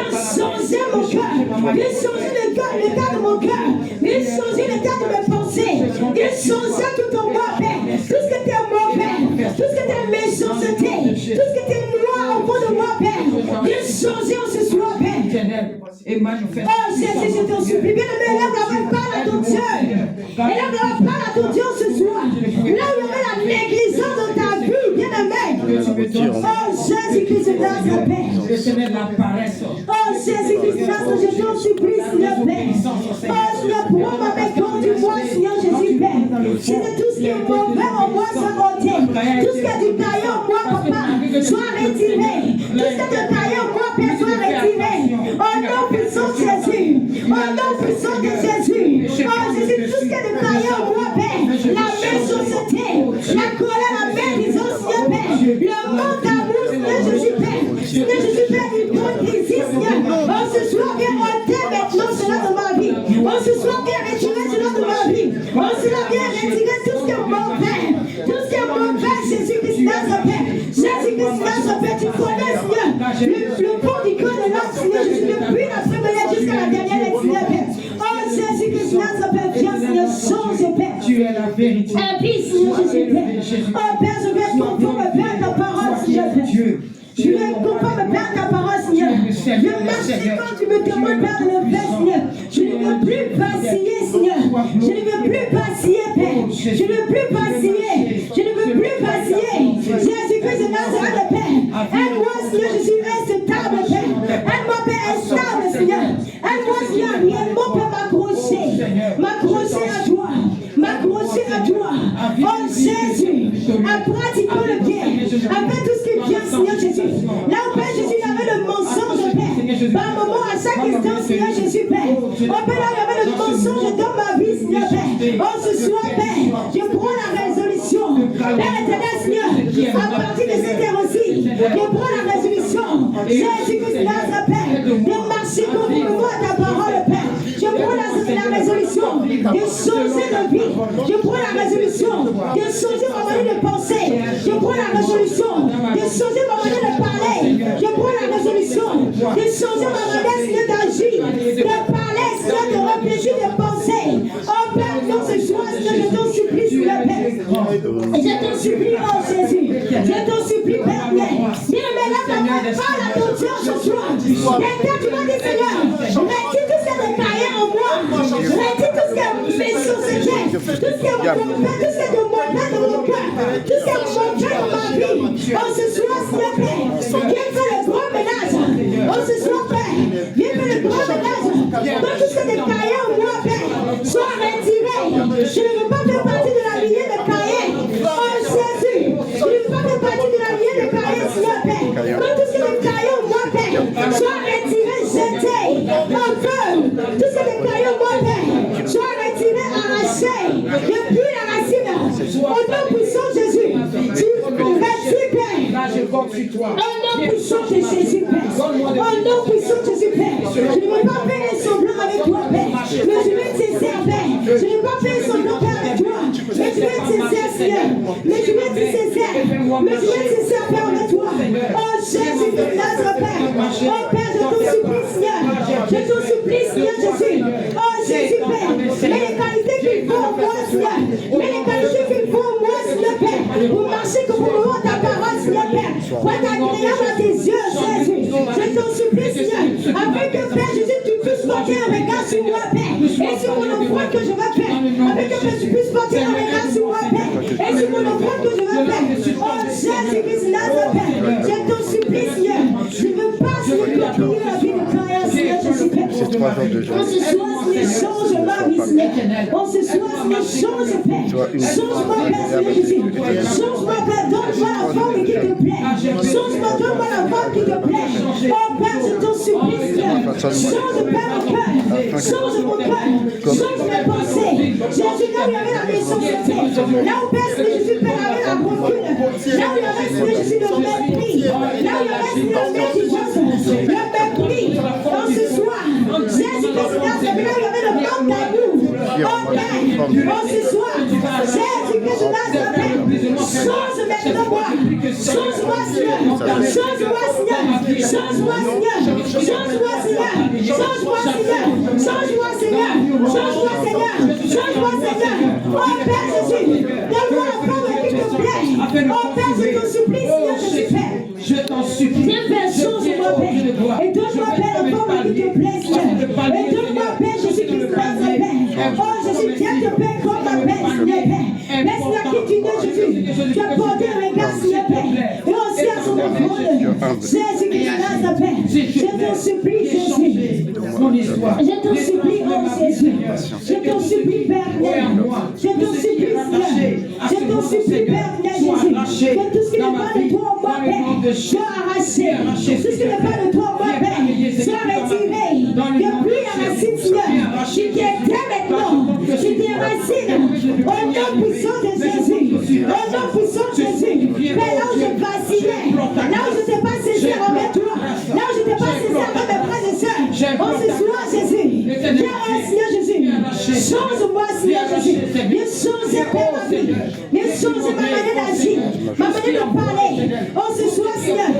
Viens changer mon cœur. Viens changer l'état de mon cœur. Viens changer l'état de mes pensées. Viens changer tout en moi, Père. Tout ce que tu es mauvais, tout ce que tu es méchanceté, tout ce que tu es noir au fond de moi, Père. Viens changer en ce soir, Père. Oh Jésus, je t'en supplie. Bien aimé, élève la main, parle à ton Dieu. Élève la main, parle à ton Dieu ce soir. Là où il y avait la négligence dans ta vie, bien aimé. Oh Jésus-Christ de Nazareth. Oh Jésus-Christ de Nazareth, je t'en supplie, Seigneur Père. Oh Seigneur, prends ma main, conduis-moi, Seigneur Jésus Père. Si c'est tout ce qui est mauvais en moi, soit ôté. Tout ce qui est du caillou en moi, Papa, soit retiré. Tout ce qui est du caillou en moi, Père, soit retiré. Au nom puissant de Jésus. Au nom puissant de Jésus. Oh Jésus, tout ce qui est du caillou en moi, Père. La méchanceté, la colère, la médisance, Seigneur Père. Le manque d'amour, Seigneur Jésus Père. Seigneur Jésus Père, l'hypocrisie, Seigneur. Oh, ce soir, viens ôter maintenant cela de ma vie. Oh, ce soir, viens retirer cela de ma vie. Oh, cela vient retirer tout ce qui est mauvais. Tout ce qui est mauvais, Jésus-Christ Nazareth. Jésus-Christ Nazareth, tu connais, Seigneur. Le fond du cœur de l'homme, Seigneur Jésus, depuis la première jusqu'à la dernière, Seigneur Père. Oh, Jésus-Christ Nazareth, viens, Seigneur, change, Père. Tu es la vérité. Et puis, Seigneur Jésus, Père. Oh, Père, je vais conforme, Père, ta parole, Seigneur Père. Je vais conforme, Père, ta parole, Seigneur. Je marche quand tu me demandes, Père, de le faire, Seigneur. Je ne veux plus vaciller, Seigneur. Je ne veux plus vaciller, Père. Je ne veux plus vaciller. Je ne veux plus vaciller. Jésus-Christ de Nazareth, Père. Aide-moi, Seigneur Jésus, reste stable, Père. Aide-moi, Père, est stable, Seigneur. Aide-moi, Seigneur, réellement, Père, m'accrocher. M'accrocher à toi. M'accrocher à toi. Oh, Jésus, à pratiquer le bien. Avec tout ce qui vient, Seigneur Jésus. Là où, Père Jésus, il y avait le mensonge, Père. Par moment, à chaque instant, Seigneur Jésus, Père. Oh, Père, là où il y avait le mensonge dans ma vie, Seigneur, Père. Oh, ce soir, Père, je prends la résolution. Père éternel, Seigneur, à partir de cette heure aussi, je prends la résolution. Jésus-Christ, Nazareth, Père, de marcher conformément à ta parole, Père. Je prends la résolution de changer de vie. Je prends la résolution de changer ma manière de penser. Je prends la résolution de changer ma manière de parler. Je prends la résolution de changer ma manière d'agir, de parler, de réfléchir, de penser. Oh Père, dans ce soir, je t'en supplie, Seigneur Père. Je t'en supplie, oh Jésus. Je t'en supplie, Père. Bien, mais là, parle à ton Dieu ce soir. Quelqu'un, tu m'as dit, Seigneur, retire tout ce qui est de carrière en moi. Retire tout ce qui est méchanceté, tout ce qui est mauvais, tout ce qui est de mauvais dans mon cœur, tout ce qui est mauvais dans ma vie. Oh, ce soir, Seigneur Père, viens faire le grand ménage. Oh, ce soir, Père, viens faire le grand ménage. Donc, tout ce qui est de carrière en moi, Père, soit retiré. Je ne veux pas faire partie de la lignée de carrière. Oh, Jésus, je ne veux pas faire partie de la lignée de carrière, Seigneur Père. Donc, tout ce qui est de carrière en moi, Père, soit retiré, jeté, en feu. Tout ce qui est de carrière en moi, Père, soit retiré, arraché. Depuis la racine, au nom puissant de Jésus, tu retires, Père. Au nom puissant de Jésus, Père. Au nom puissant de Jésus, Père. Je ne veux pas faire un semblant avec toi, Père. Mais je vais te cesser, Père. Je ne veux pas faire un semblant, Père, avec toi. Mais je vais te cesser, Seigneur. Mais je vais te cesser. Mais je vais te cesser, Père, avec toi. Oh, Jésus de Nazareth, Père. Oh, Père, je t'en supplie, Seigneur. Je t'en supplie, Seigneur Jésus. Oh, Jésus, Père. Mais les qualités qu'il faut en moi, Seigneur. Mais les qualités qu'il faut en moi, Seigneur, Père. Pour marcher comme on ta parole, Seigneur, Père. Pour être agréable à tes yeux, Jésus. Je t'en supplie, Seigneur. Afin que, Père Jésus, tu puisses porter un regard sur moi, Père. Et sur mon offrande que je vais faire. Afin que, Père, tu puisses porter un regard sur moi, Père. Et sur mon offrande que je vais faire. Oh, Jésus-Christ, Nazareth, Père. Je t'en supplie, Seigneur. Je ne veux pas, Seigneur, prier la vie de carrière, Seigneur, Jésus, Père. On se soit, Seigneur, change ma vie, Seigneur. On se soit, Seigneur, change, Père. Change-moi, Père, Seigneur Jésus. Change-moi, Père, donne-moi la forme qui te plaît. Change-moi, donne-moi la forme qui te plaît. Oh, Père, je t'en supplie, Seigneur. Change, Père, mon cœur. Change mon cœur. Change mes pensées. Jésus, là où il y avait la méchanceté. Là où, Père, Seigneur Jésus, Père, avait la rancune. Là où il y avait, Seigneur Jésus, le mépris. Là où il y avait, Seigneur, le mépris. En ce soir, Jésus, Père, là où il y avait le manque d'amour. Oh, Père, en ce soir, Jésus, Père, change maintenant Change-moi, Seigneur. Change-moi, Seigneur. Change-moi, Seigneur. Change-moi, Seigneur. Change-moi, Seigneur. Change-moi, Seigneur. Change-moi, Seigneur. Change-moi, Seigneur. Oh Père Jésus, donne-moi la forme qui te plaît. Oh Père, je t'en supplie, Seigneur Jésus, Père. Je t'en supplie. Viens, Père, change-moi, Père. Et donne-moi, Père, la forme qui te plaît, Seigneur. Et donne-moi, Père, Jésus-Christ, Père. Oh Jésus, viens te Père, comme ma Père, Seigneur, Père. Laisse-la qui tu es, Jésus. Tu as porté un regard, Seigneur, Père. Et aussi à son enfant, Jésus-Christ, Nazareth, Père. Je t'en supplie, Jésus. Mon histoire. Je t'en supplie, oh Jésus. Je t'en supplie, Père. Je t'en supplie, Seigneur. Je t'en supplie, Père, Jésus. Que tout ce qui n'est pas de toi, moi, Père, soit arraché. Tout ce qui n'est pas de toi, moi, Père, soit retiré. Depuis la racine, Seigneur, qui t'éteint maintenant, qui t'éracine. Au nom puissant de Jésus. Au nom puissant de Jésus. Père, là où je vacillais, là où je ne sais pas saisir envers toi, là où je ne sais pas saisir envers mes frères et sœurs, on se soit, Jésus. Viens, Seigneur Jésus. Change-moi, Seigneur Jésus. Viens changer, Père, ma vie. Viens changer ma manière d'agir, ma manière de parler. On se soit, Seigneur.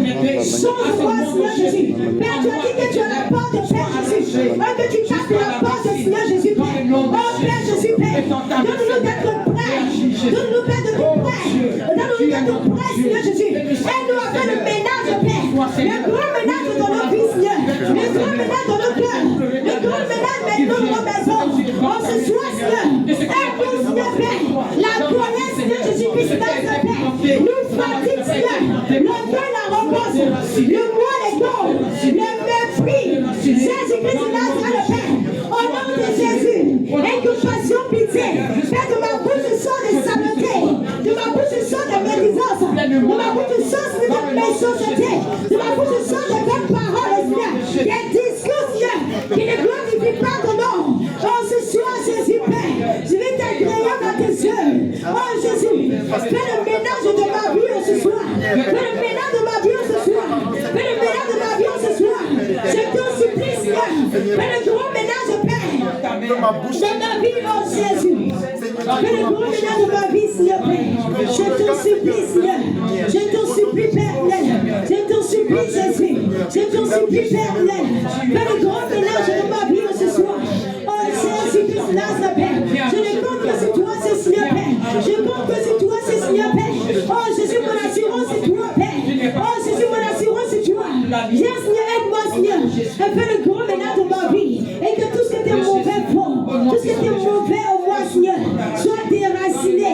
Change-moi, Seigneur Jésus. Père, tu as dit que tu as la porte, Père Jésus. Que tu tapes la porte, Seigneur Jésus, Père. Oh, Père Jésus, Père. Donne-nous d'être prêts. Donne-nous, Père, de nous prêts. Donne-nous d'être prêts, Seigneur Jésus. Aide-nous à faire le ménage, Père. Le grand ménage dans nos vies, Seigneur. Le grand ménage dans nos cœurs. Le grand ménage maintenant dans nos maisons. On se soit, Seigneur. Aide-nous, Seigneur, Père. La colère, Seigneur Jésus-Christ, Père. Nous fatigue, Seigneur. L'orgueil, la repose. Le moi, les dons. Le mépris. Jésus-Christ, Nazareth, Père. Au nom de Jésus. Et que passion, pitié. Père, de ma bouche sort de saleté. De ma bouche sort de médisance. De ma bouche sort de méchanceté. De ma bouche sort de bonnes paroles, Seigneur. Des discours, Seigneur, qui ne glorifient pas ton nom. Oh, ce soir, Jésus, Père, je vais t'agréer dans tes yeux. Oh, Jésus, fais le ménage de ma vie ce soir. Fais le ménage de ma vie ce soir. Fais le ménage de ma vie ce soir. Je te supplie, Seigneur. Fais le grand ménage, Père. De ma vie, oh Jésus. Fais le grand ménage de ma vie, Seigneur, Père. Je te supplie, Seigneur. Je te supplie, Père. Je te supplie, Jésus. Je te supplie, Père. Fais le grand ménage de ma vie ce soir. Oh Jésus-Christ, Nazareth, Père. Je ne compte que c'est toi, c'est Seigneur, Père. Je compte que c'est toi, c'est Seigneur, Père. Oh Jésus, mon assurance, c'est toi, Père. Oh Jésus, mon assurance, c'est toi. Viens, Seigneur, aide-moi, Seigneur. Et fais le grand ménage de ma vie. Et que tout ce qui était mauvais fond, tout ce qui était mauvais au moi, Seigneur, soit déraciné.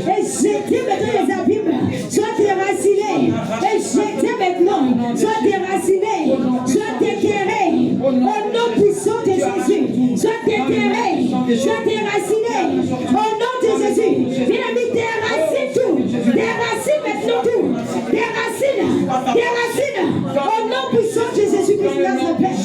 Et jeté maintenant les abîmes. Soit déraciné. Et jeté maintenant. Soit déraciné. Soit déterré. Au nom puissant de Jésus. Soit déterré. Soit déraciné. Au nom de Jésus. Viens, ami, déracine tout. Déracine maintenant tout. Déracine. Déracine. Au nom puissant de Jésus-Christ, notre Père.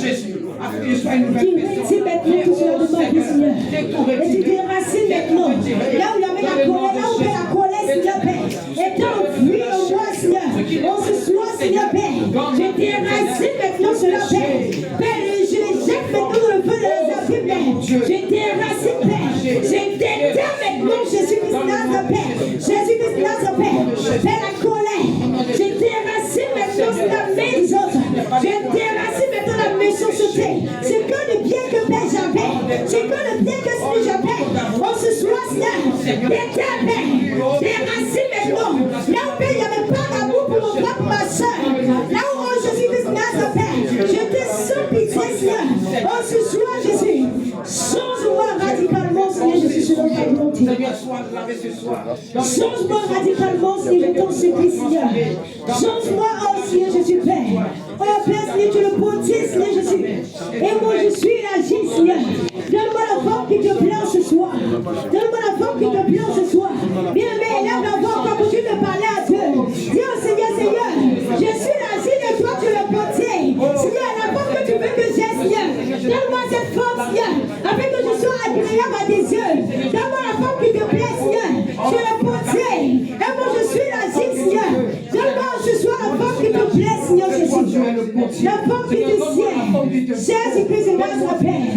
Tu retires maintenant tout cela de ma vie, Seigneur. Et tu déracines maintenant. Là où il y avait la colère, là où il y a la colère, Seigneur Père. Et dans le fruit au moi, Seigneur. On se soit, Seigneur Père. Je déracine maintenant cela, Père. Père, je les jette maintenant dans le feu de la abîmes, Père. Je déracine, Père. Je déterre maintenant Jésus-Christ, notre Père. Jésus-Christ, notre Père. Père, la colère. Je déracine maintenant la médisance. Je déracine maintenant la méchanceté. C'est que le bien que Père j'avais. C'est que le bien que celui j'avais. On se soit, Seigneur. Déterre, Père. Déracine maintenant. Là où Père, il n'y avait pas d'amour pour mon frère, pour ma soeur. Là où oh, Jésus-Christ, notre Père. Je te sens pitié, Seigneur. On se soit, Jésus. Change-moi radicalement, Seigneur Jésus, selon ta volonté. Change-moi radicalement, Seigneur, je t'en supplie, Seigneur. Change-moi, oh Seigneur Jésus, Père. Oh Père, Seigneur, tu es le potier, Seigneur Jésus. Et moi, je suis l'agile, Seigneur. Donne-moi la forme qui te plaît ce soir. Donne-moi la forme qui te plaît ce soir. Bien, mais lève la voix quand continue de parler à Dieu. Dis au Seigneur, Seigneur, je suis l'agile et toi, tu es le potier. Seigneur, la forme que tu veux que j'ai, Seigneur. Donne-moi cette forme, Seigneur, afin que je sois agréable à tes yeux. Donne-moi la forme qui te plaît, Seigneur. Tu es le potier. Et moi, je suis l'agile, Seigneur. Donne-moi ce soir la forme qui te plaît, Seigneur Jésus. La forme qui te sied. Jésus-Christ est notre Père.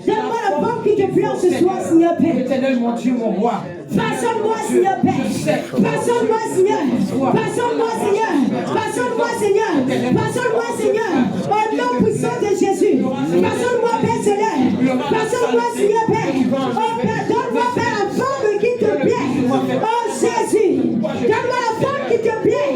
Donne-moi la forme qui te plaît ce soir, Seigneur Père. Éternel, mon Dieu, mon roi. Façonne-moi, Seigneur Père. Façonne-moi, Seigneur. Passons-moi, Seigneur. Passons-moi, Seigneur. Passons-moi, Seigneur. Au nom puissant de Jésus. Passons-moi, Père Seigneur. Passons-moi, Seigneur, Père. Oh, Père, donne-moi, Père, la femme qui te plaît. Oh, Jésus. Donne-moi la femme qui te plaît.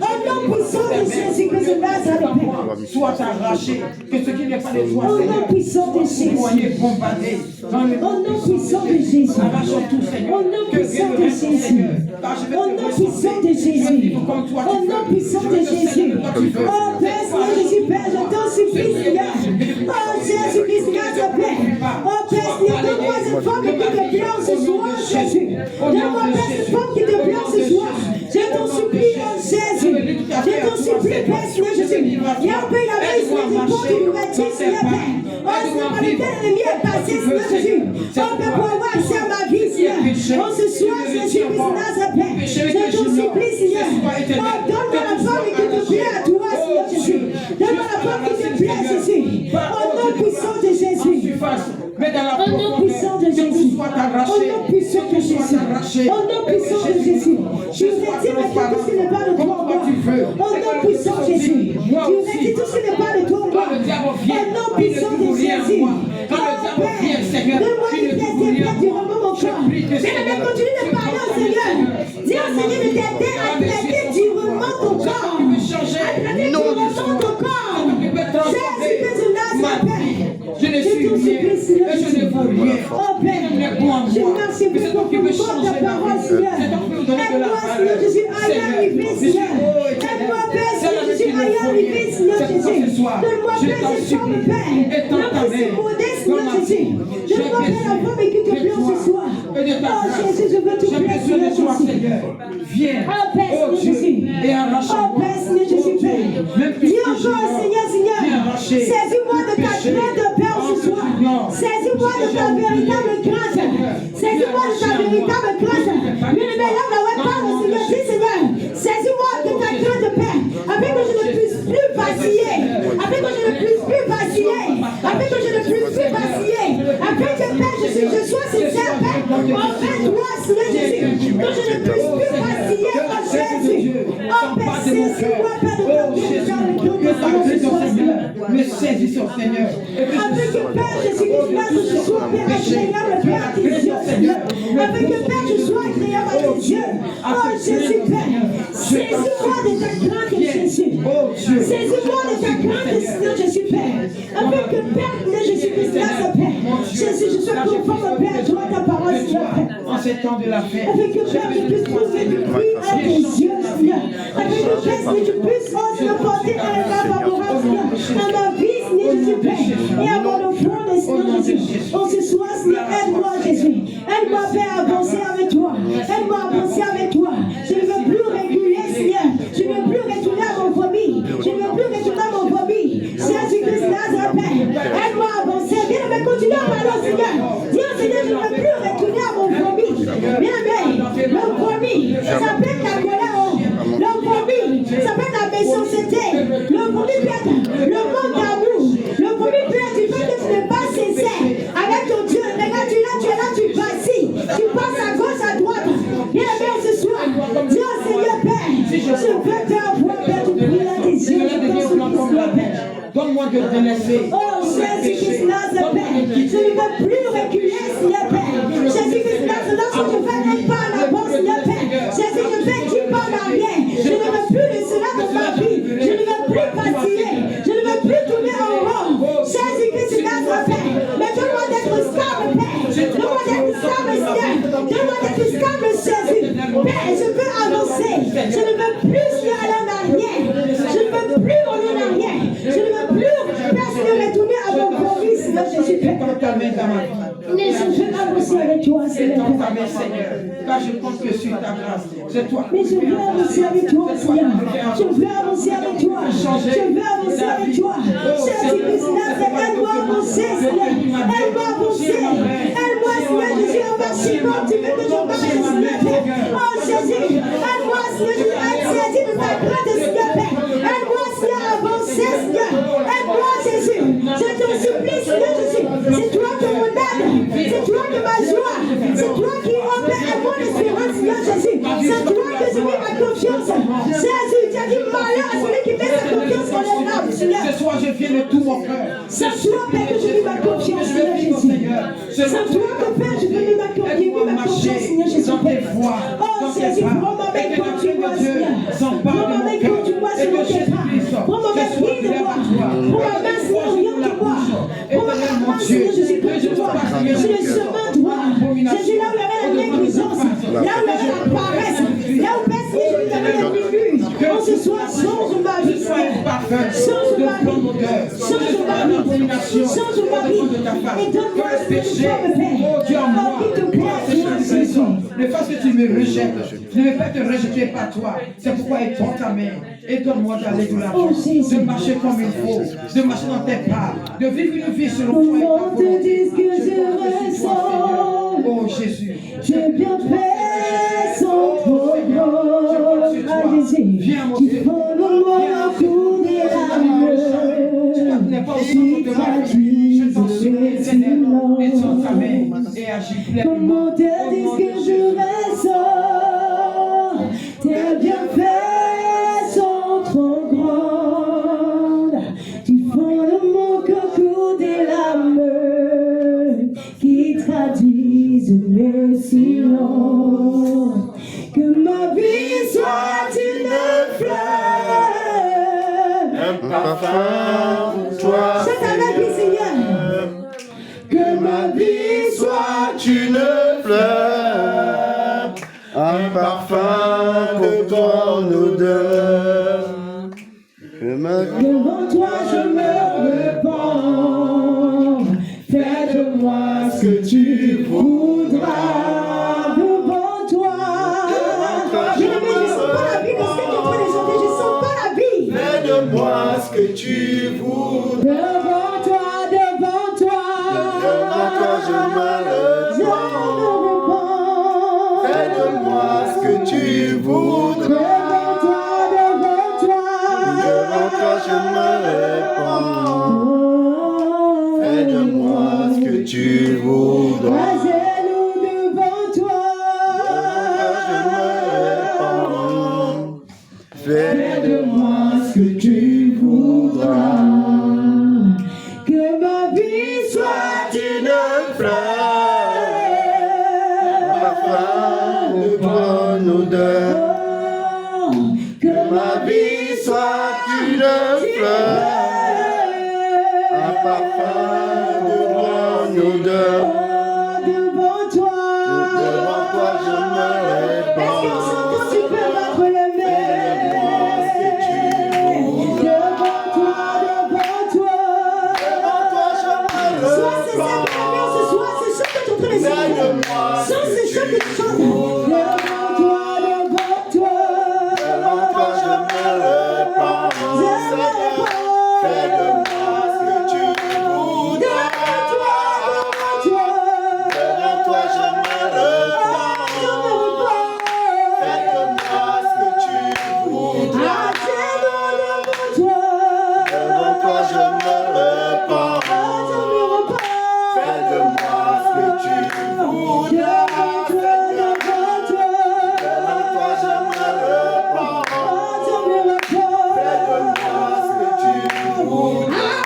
Au nom puissant de Jésus, que ce Nazareth soit arraché. Que ce qui n'est pas de toi, au nom puissant de Jésus. soyez bombardés. Au nom puissant de Jésus. Arrachons tout, Seigneur. Au nom puissant de Jésus. Au nom puissant de Jésus. Au nom puissant de Jésus. Oh Père, Seigneur Jésus, Père, je t'en supplie, Seigneur. Oh Jésus-Christ, Nazareth. Oh Père, Seigneur, donne-moi cette femme qui te plaît ce soir, Jésus. Donne-moi, Père, cette femme qui te plaît ce soir. Je t'en supplie, oh Jésus. Je t'en supplie, Père, Seigneur Jésus. Il y a un peu la main, Seigneur, du pont du Louvatie, Seigneur, Père. Oh Seigneur, par lequel l'ennemi est passé, Seigneur Jésus. Oh Père, pour avoir accès à ma vie, Seigneur. Oh ce soir, Jésus-Christ, Nazareth. Je t'en supplie, Seigneur. Oh, donne-moi la femme qui te plaît à toi, Seigneur Jésus. Donne-moi la femme qui te plaît, Jésus. Au nom puissant de Jésus. Au nom puissant de Jésus. Au nom puissant de Jésus. Au nom puissant de Jésus. Tu retires tout ce qui n'est pas de toi, moi. Au nom puissant de Jésus. Tu retires tout ce qui n'est pas de toi, moi. Au nom puissant de Jésus. Oh Père, donne-moi une pièce de Père, tu remontes mon corps. Mais continue de parler au Seigneur. Dis au Seigneur de t'aider à traiter durement ton corps. À traiter durement ton corps. Jésus que tu Nazareth. Je ne suis rien et je ne vaux rien. Oh Père, je remercie pour ta parole, Seigneur. Aide-moi, Seigneur Jésus, à y arriver, Seigneur. Aide-moi, Père, Seigneur Jésus, à y arriver, Seigneur Jésus. Donne-moi, Père, cette femme, Père. Donne-moi cette modeste, Seigneur Jésus. Donne-moi, Père, la femme qui te plaît ce soir. Oh Jésus, je veux tout plaire, Seigneur Jésus. Viens, oh Père, Seigneur Jésus. Et arrache-moi. Oh Père, Seigneur Jésus, Père. Dis encore, Seigneur, saisis-moi de ta grande Père ce soir. Saisis-moi de ta véritable grâce. Saisis-moi de ta véritable grâce. Bien-aimé, là, parle, Seigneur, dis Seigneur, saisis-moi de ta grande Père, afin que je ne puisse plus vaciller, afin que je ne puisse plus vaciller, afin que je ne puisse plus vaciller, afin que Père Jésus, je sois sincère, Père, envers toi, Seigneur Jésus, que je ne puisse plus vaciller, oh Jésus. Oh Père, saisis-moi, Père, de ta grâce dans le cœur de ce soir, Seigneur. Me saisis, Seigneur. Avec que Père Jésus-Christ, je sois Père agréable, Père à tes yeux, Seigneur. Avec que Père, je sois agréable à tes yeux. Oh Jésus, Père, saisis-moi de ta grâce, Jésus. Saisis-moi de ta grâce, Seigneur Jésus, Père. Avec que Père, Jésus-Christ, Père. Jésus, je sois conforme, Père, à toi, ta parole, Seigneur, Père. En ces temps de la fête. Avec que Père, je puisse trouver du fruit à tes yeux, Seigneur. Avec que Père, tu puisses, oh Seigneur, porter un regard favorable, Seigneur, à ma vie, Seigneur Jésus, Père, et à mon enfant, Seigneur Jésus. Oh, ce soir, Seigneur, aide-moi, Jésus. Aide-moi, Père, à avancer avec toi. Aide-moi à avancer avec toi. Je ne veux plus réguler, Seigneur. Je ne veux plus retourner à mon famille. Je ne veux plus retourner à mon famille. Jésus-Christ, Nazareth, aide-moi à avancer. Bien, mais continue à parler, Seigneur. Dis au Seigneur, je ne veux plus retourner à mon famille. Bien, mais mon famille, ça s'appelle la colère. Le famille, ça s'appelle la méchanceté. Le famille peut être le manque d'amour. Le famille peut être du fait que tu n'es pas sincère avec ton Dieu. Regarde, tu es là, tu vacilles. Tu passes à gauche, à droite. Bien, bien, ce soir, dis au Seigneur, Père, je veux te voir, Père, tu pries à tes yeux. Donne-moi de te laisser. Oh, Jésus-Christ, Nazareth, je ne veux plus reculer, Seigneur Père. Jésus-Christ, Nazareth, lorsque je fais un pas en avant, Seigneur Père. Jésus, je fais 10 pas en arrière. Je ne veux plus de cela dans ma vie. Je ne veux plus vaciller. Je ne veux plus tourner en rond. Jésus-Christ, Nazareth, mais donne-moi d'être stable, Père. Donne-moi d'être stable, Seigneur. Donne-moi d'être stable, Jésus. Père, je veux avancer. Je ne veux plus aller en arrière. Je ne veux plus aller en arrière. Je ne veux plus retourner à mon promis, Seigneur Jésus. Mais je veux avancer avec toi, Seigneur. Car je compte que sur ta grâce, c'est toi. Mais je veux avancer avec toi, Seigneur. Je veux avancer avec toi. Je veux avancer avec toi. Jésus-Christ, aide-moi à avancer, Seigneur. Aide-moi à avancer. Aide-moi, Seigneur Jésus, à marcher comme tu veux que je marche, Seigneur Père. Oh Jésus, aide-moi, Seigneur Jésus, à être saisi de ta grâce, Seigneur Père. Aide-moi, Seigneur, à avancer, Seigneur. Aide-moi, Jésus. Je te supplie, Seigneur Jésus. C'est toi que mon âme. C'est toi que ma joie. C'est toi qui opère à mon espérance, Seigneur Jésus. C'est toi que je mets ma confiance. a dit malheur à celui qui met sa confiance dans les hommes, Seigneur. Ce soir, je viens de tout mon cœur. C'est toi, Père, que je mets ma confiance, Seigneur Jésus. C'est toi que, Père, je veux mettre ma confiance, Seigneur Jésus. Oh, Jésus, prends ma main quand tu vois, Seigneur. Prends ma main quand tu vois, Seigneur Jésus. Prends ma main, prie de moi. Prends ma main, Seigneur, rien de moi. Prends ma main, Seigneur Jésus, quand tu vois. Sur le chemin droit. Jésus, là où il y avait la négligence, là où il y avait la paresse, là où, Père, Seigneur, il y avait la minute. Oh, ce soir, change ma vie, Seigneur. Change ma vie. Change ma vie. Change ma vie. Et donne-moi ce que tu veux me faire. Oh Dieu, moi, Oh, qui te plaît, Seigneur Jésus. ne fasse que tu me rejettes. Je ne vais pas te rejeter par toi. C'est pourquoi étends ta main et donne-moi d'aller de l'avant, de marcher comme il faut, de marcher dans tes pas, de vivre une vie selon toi. On te dit que je ressens. Oh Jésus, J'ai bien fait sans trop grand. viens mon Tu Dieu. prends le moment pour des larmes. N'est pas au centre de ma vie. Je t'en supplie, Seigneur, étends ta main et agis pleinement. Comment te dire que je ressens? T'es bien fait sans trop grande. Tu prends le mot que des larmes qui traduisent le silence. Que ma vie soit une fleur. Un parfum pour toi. C'est avec lui, Seigneur. Que ma vie soit une fleur. Un parfum pour ton odeur. Que ma vie. Devant toi je me repens. Fais de moi ce que tu voudras. Devant toi. Je ne sens pas la vie parce que tu es en train de chanter. Je sens pas la vie. Fais de moi ce que tu voudras. Devant toi, devant toi. Devant toi je me Je repens. me repens. Fais de moi ce que tu voudras. Devant toi, devant toi. Devant toi je me repens. Oh. Fais de moi ce que tu voudras. À genoux devant toi. Fais de moi ce que tu voudras. Que ma vie soit Une fleur, un parfum de bonne odeur. que Ma vie soit une fleur, un parfum de bonne odeur. devant toi. Devant toi je me Est-ce qu'en répands. chantant tu peux battre les mains? Devant toi, devant toi. Devant toi je me Soit c'est ça répands. ta mère ce soir, c'est ça que tu es en train de chanter. Soit c'est ça que tu chantes. Devant toi, devant toi. Devant toi je me répands. Seigneur, fais de moi ce que tu voudras. Devant toi je me répands. Fais de moi ce que tu voudras. Devant toi je me répands. Fais de moi ce que tu voudras. Devant toi je me répands. Fais de moi ce que tu voudras.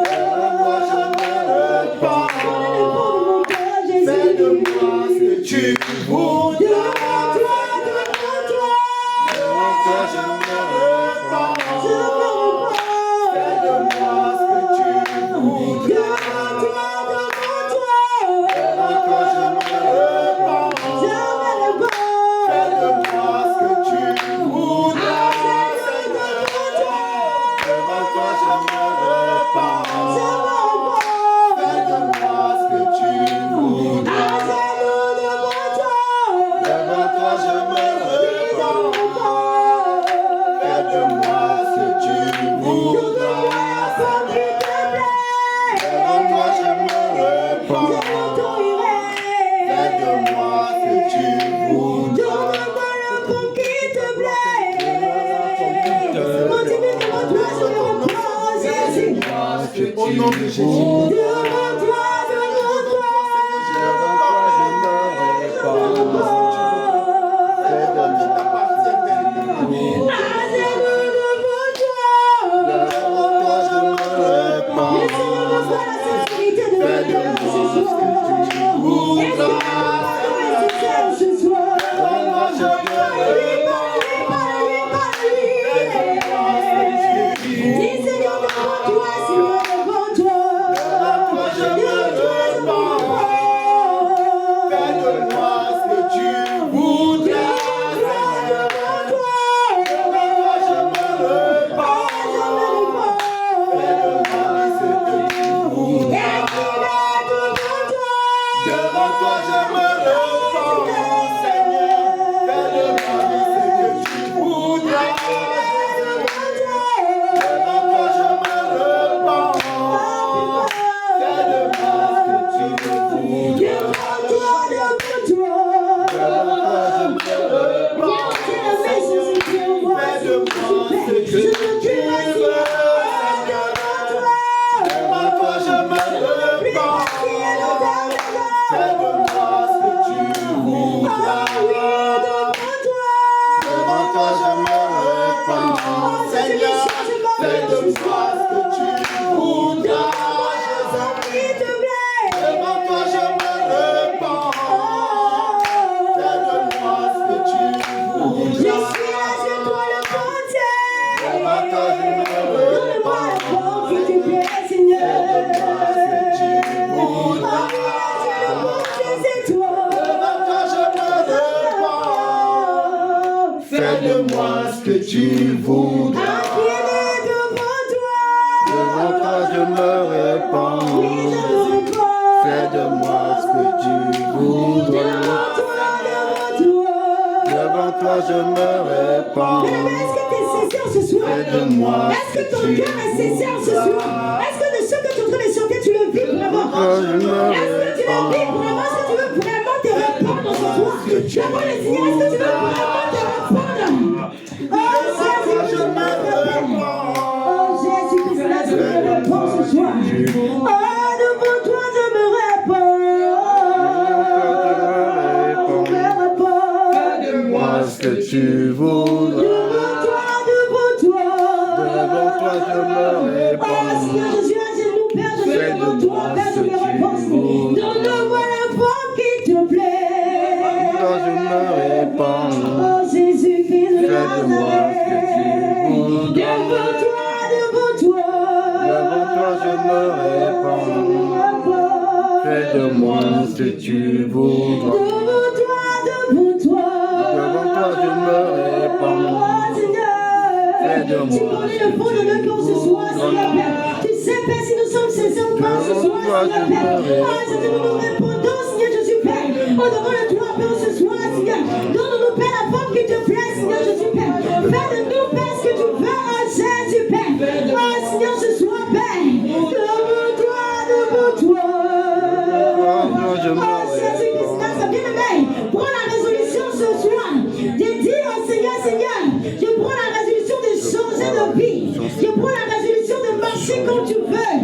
Devant toi je me répands. Fais de moi ce que tu voudras. Devant toi je me répands. Fais de moi ce que tu voudras. Devant toi je me répands. Fais de moi ce que tu voudras. Devant toi je me répands. Fais de moi ce que tu voudras. Devant toi je me répands. Fais de moi ce que tu voudras. Devant toi je me répands. Fais de moi ce que tu voudras. Au nom de Jésus. Devant toi je me répands. Fais de moi je me répands. Seigneur, fais de moi ce que tu voudras. Devant toi je me répands. Fais de moi ce que tu voudras. Je suis là, je dois le porter. Devant toi je me répands. S'il te plaît, Seigneur. Fais de moi ce que tu voudras. Devant toi je me répands. Fais de moi ce que tu voudras. Devant toi je me répands. Est-ce que tu es sincère ce soir? Fais de moi Est-ce que ton cœur est sincère ce soir? Est-ce que de ce que tu es en train de chanter, tu le vis vraiment? Est-ce que tu le vis vraiment? Est-ce que tu veux vraiment te répandre ce soir? Devant le Seigneur, est-ce que tu veux vraiment te répandre? Oh Jésus, je me répands. Oh Jésus, que cela je me répands ce soir. Oh, devant toi je me répands. Je me répands. Moi ce que tu voudras. Devant toi. Devant toi je me répands. Oh Seigneur, je suis à genoux, Père, je me devant toi, Père, je me répands. Donne-moi la forme qui te plaît. Toi je me répands. Oh Jésus-Christ de Fais de moi ce que tu voudras. devant toi. Devant toi je me répands. Fais de moi ce que tu voudras. Devant toi. Devant toi je me répands. Oh Seigneur, Fais de tu moi connais le fond de notre cœur ce soir, Seigneur Père. Tu sais, Père, si nous sommes sincères ou pas ce soir, Seigneur Père. Oh Seigneur, nous répondons, Seigneur Jésus Père. Oh, devant le toi, Père, ce soir, Seigneur. Donne-nous, Père, la forme qui te plaît, Seigneur Jésus Père. Fais de nous, Père, ce que tu veux, oh Jésus Père. Oh Seigneur, ce soir, Père. Devant toi. Oh Jésus-Christ, ça bien-aimé. Prends la résolution ce soir de dire au Seigneur, Seigneur, je prends la résolution de changer de vie. Je prends la résolution de marcher comme tu veux.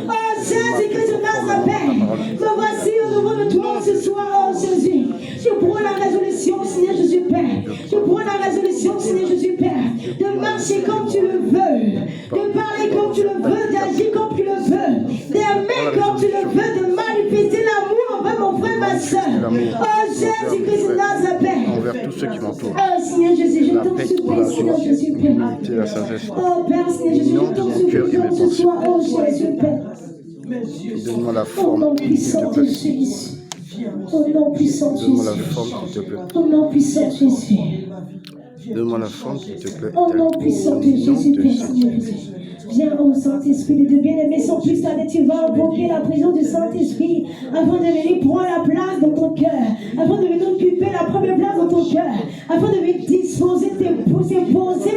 Oh Jésus-Christ de Nazareth, me voici au-devant de toi ce soir, oh Jésus. Je prends la résolution, Seigneur Jésus Père. Je prends la résolution, Seigneur Jésus Père, de marcher comme tu le veux, de parler comme tu le veux, d'agir comme tu le veux, d'aimer comme tu le veux, de manifester l'amour envers mon frère, ma soeur. Oh Jésus-Christ de Nazareth. Envers tous ceux qui m'entourent. Oh Seigneur Jésus, je La t'en paix, supplie, la Seigneur joie, Jésus Père. l'humilité, la sagesse. Oh Père, Seigneur Jésus, je t'en supplie ce soir, oh Jésus Père. Donne-moi la Au forme nom qui te puissant de plaît. Jésus. Au nom puissant de Donne-moi la Jésus. forme qui te plaît. Au nom puissant de Jésus. Donne-moi la forme qui te plaît. Au nom puissant de Jésus, Père, Seigneur Jésus. Viens au Saint-Esprit de Dieu bien-aimé, sans plus tarder, tu vas invoquer la présence du Saint-Esprit afin de venir prendre la place dans ton cœur, afin de venir occuper la première place dans ton cœur, afin de venir disposer, poser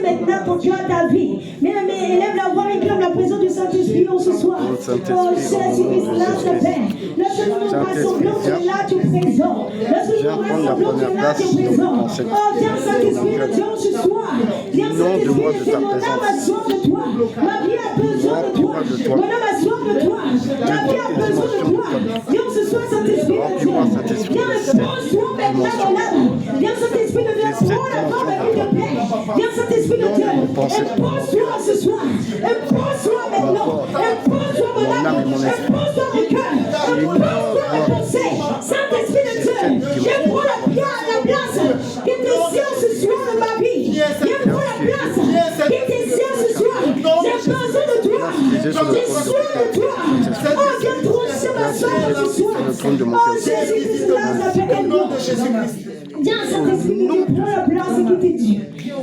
maintenant ton cœur à ta vie. Bien-aimé, élève la voix et clame la présence du Saint-Esprit en ce soir. Oh Jésus-Christ, là, je père. Lorsque nous nous rassemblons, tu es là, tu es présent. Lorsque nous nous rassemblons, tu es là, tu es présent. Oh, viens Saint-Esprit de Dieu ce soir. Viens Saint-Esprit de Dieu, mon âme a soif de toi. Ma vie a besoin de toi. Mon âme a soif de toi. Ma vie a besoin de toi. Viens ce soir, Saint-Esprit de Dieu. Viens repose-toi maintenant, mon âme. Viens Saint-Esprit de Dieu, prends la forme avec te plaît. Viens Saint-Esprit de Dieu. Repose-toi ce soir. Repose-toi maintenant. Repose-toi mon âme. Repose-toi mon cœur. Repose-toi ma pensée. Saint-Esprit de Dieu, je prends la place qui est ici ce soir de ma vie. Je prends la place qui est ici ce soir. J'ai besoin de toi. J'ai soin de toi. Oh, viens trouver ma soeur ce soir. Oh, Jésus-Christ, là, appelle-moi. Viens, Saint-Esprit de Dieu, prends la place qui t'est due.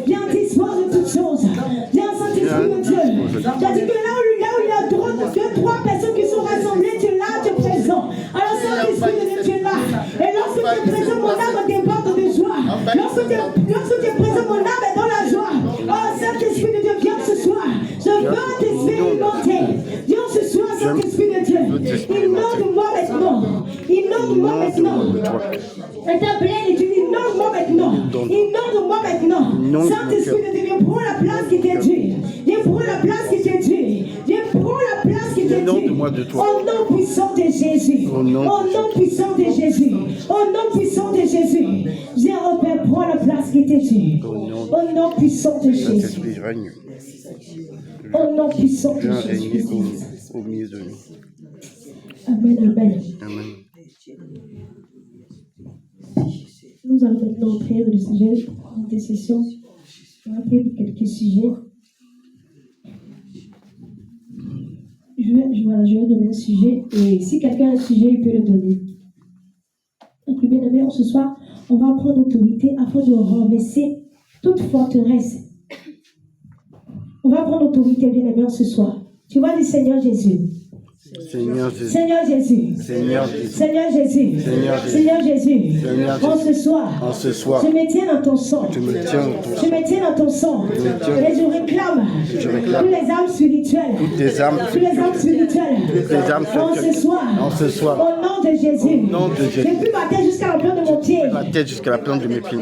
Viens, dispose de toutes choses. Viens, Saint-Esprit de Dieu. Tu as dit que là où il y a deux, trois personnes qui sont rassemblées, tu es là, tu es présent. Alors, Saint-Esprit de Dieu, tu es là. Et lorsque tu es présent, mon âme déborde de joie. Lorsque tu es présent, mon âme est dans la joie. Oh, Saint-Esprit de Dieu, viens ce soir. Je veux t'expérimenter. Viens ce soir, Saint-Esprit de Dieu. Inonde-moi maintenant. Inonde-moi maintenant. Et ta plaie, tu dis inonde-moi maintenant. Inonde-moi maintenant. Saint-Esprit de Dieu, viens prends la place qui t'est due. Viens prends la place qui t'est due. Viens prends la place qui t'est due. Au nom puissant de Jésus. Au nom puissant de Jésus. Au nom puissant de Jésus. Viens, oh Père, prends la place qui était Dieu. Au nom puissant de Jésus. Saint-Esprit règne. Au nom puissant de Viens régner Jésus. au milieu de nous. Amen, amen. Amen. Nous allons maintenant entrer dans le sujet d'intercession. On va prier pour quelques sujets. Je vais donner un sujet et si quelqu'un a un sujet, il peut le donner. Donc, bien aimé, ce soir, on va prendre autorité afin de renverser toute forteresse. On va prendre autorité, bien aimé, ce soir. Tu vois le Seigneur Jésus. Seigneur Jésus. Seigneur Jésus. Seigneur Jésus. Seigneur Jésus. Seigneur Jésus. Seigneur Jésus. Seigneur En Jésus. ce soir, je me tiens dans ton sang. Tu me tiens dans ton Je sang. me tiens dans ton sang. Je me tiens. Et je réclame toutes les âmes spirituelles. Toutes les âmes Toutes les âmes spirituelles. Toutes les âmes En spirituelles. ce soir. En ce soir. Au nom de Jésus. Au nom de Jésus. Depuis ma tête jusqu'à la plante de mon pied. La tête jusqu'à la plante de mes pieds.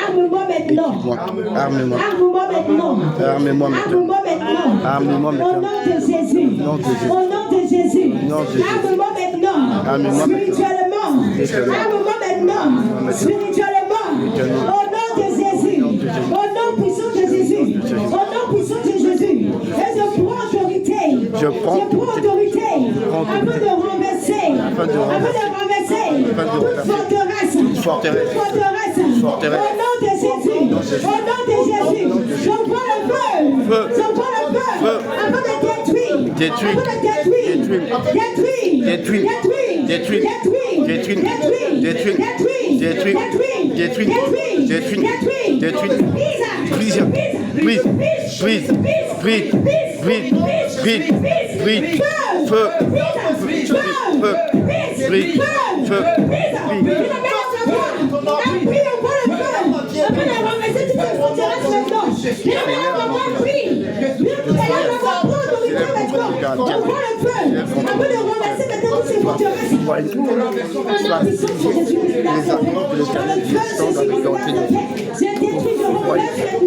Arme-moi maintenant. Équipe-moi. Arme-moi. Arme-moi maintenant. Arme-moi maintenant. Arme-moi maintenant. Arme-moi Au maintenant. nom de Jésus. nom de Jésus. Au nom de Jésus. Au nom de Jésus. Arme-moi maintenant. Arme-moi Spirituellement. Spirituellement. Arme-moi maintenant. Spirituellement. Au nom de Jésus. Au nom puissant de Jésus. Au nom puissant de Jésus. Et je prends autorité. Je prends autorité. Afin de renverser. Afin de renverser. Toute forteresse. Forteresse. Au nom de Jésus. Au nom de Jésus. J'envoie le feu. J'envoie le feu. Afin de détruire. Détruire. Afin de détruire. Détruire. Détruire. Détruire. Détruire. Détruire. Détruire. Détruire. Prise. Prise. Prise. Prise. Prise. Prise. Prise. Feu. Feu. Prise. Feu.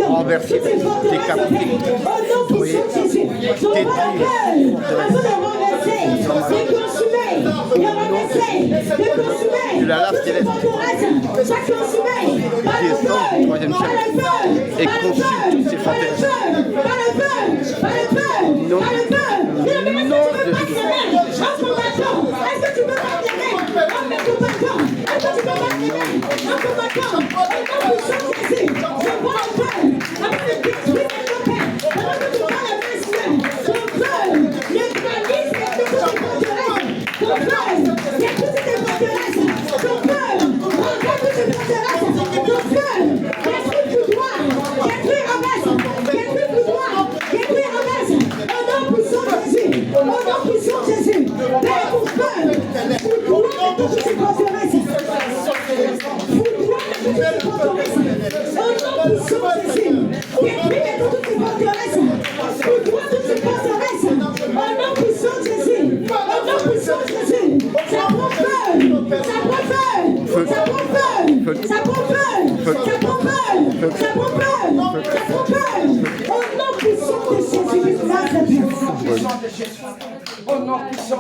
Renverser, décapiter, de la lave céleste, descend du troisième ciel et consume toutes ces forteresses. Non, non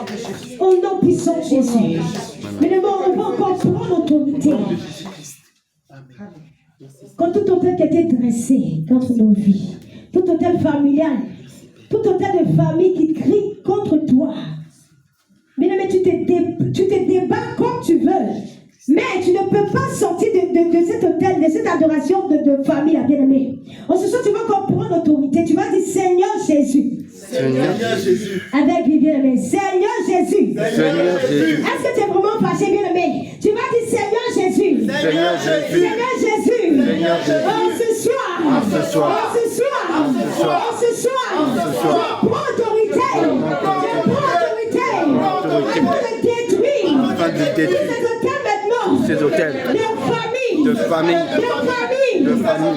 de Jésus. Au nom puissant de Jésus. Mais d'abord, on va encore prendre autorité. Quand tout hôtel qui était dressé contre nos vies, tout hôtel familial, tout hôtel de famille qui crie contre toi, mais tu te débats comme tu veux, mais tu ne peux pas sortir de cet hôtel, de cette adoration de famille, bien-aimé. En ce soir, tu vas encore prendre autorité, tu vas dire Seigneur Jésus. Seigneur Jésus. Avec lui, bien-aimé. Seigneur Jésus. Seigneur Jésus. Est-ce que tu es vraiment fâché, bien-aimé? Tu vas dire Seigneur Jésus. Seigneur Jésus. Seigneur Jésus. Seigneur Jésus. En ce soir. En ce soir. En ce soir. En ce soir. En ce soir. En ce soir. Je prends autorité. Je prends autorité. Afin de détruire. Afin de détruire. Tous ces hôtels maintenant. Ces hôtels. De famille.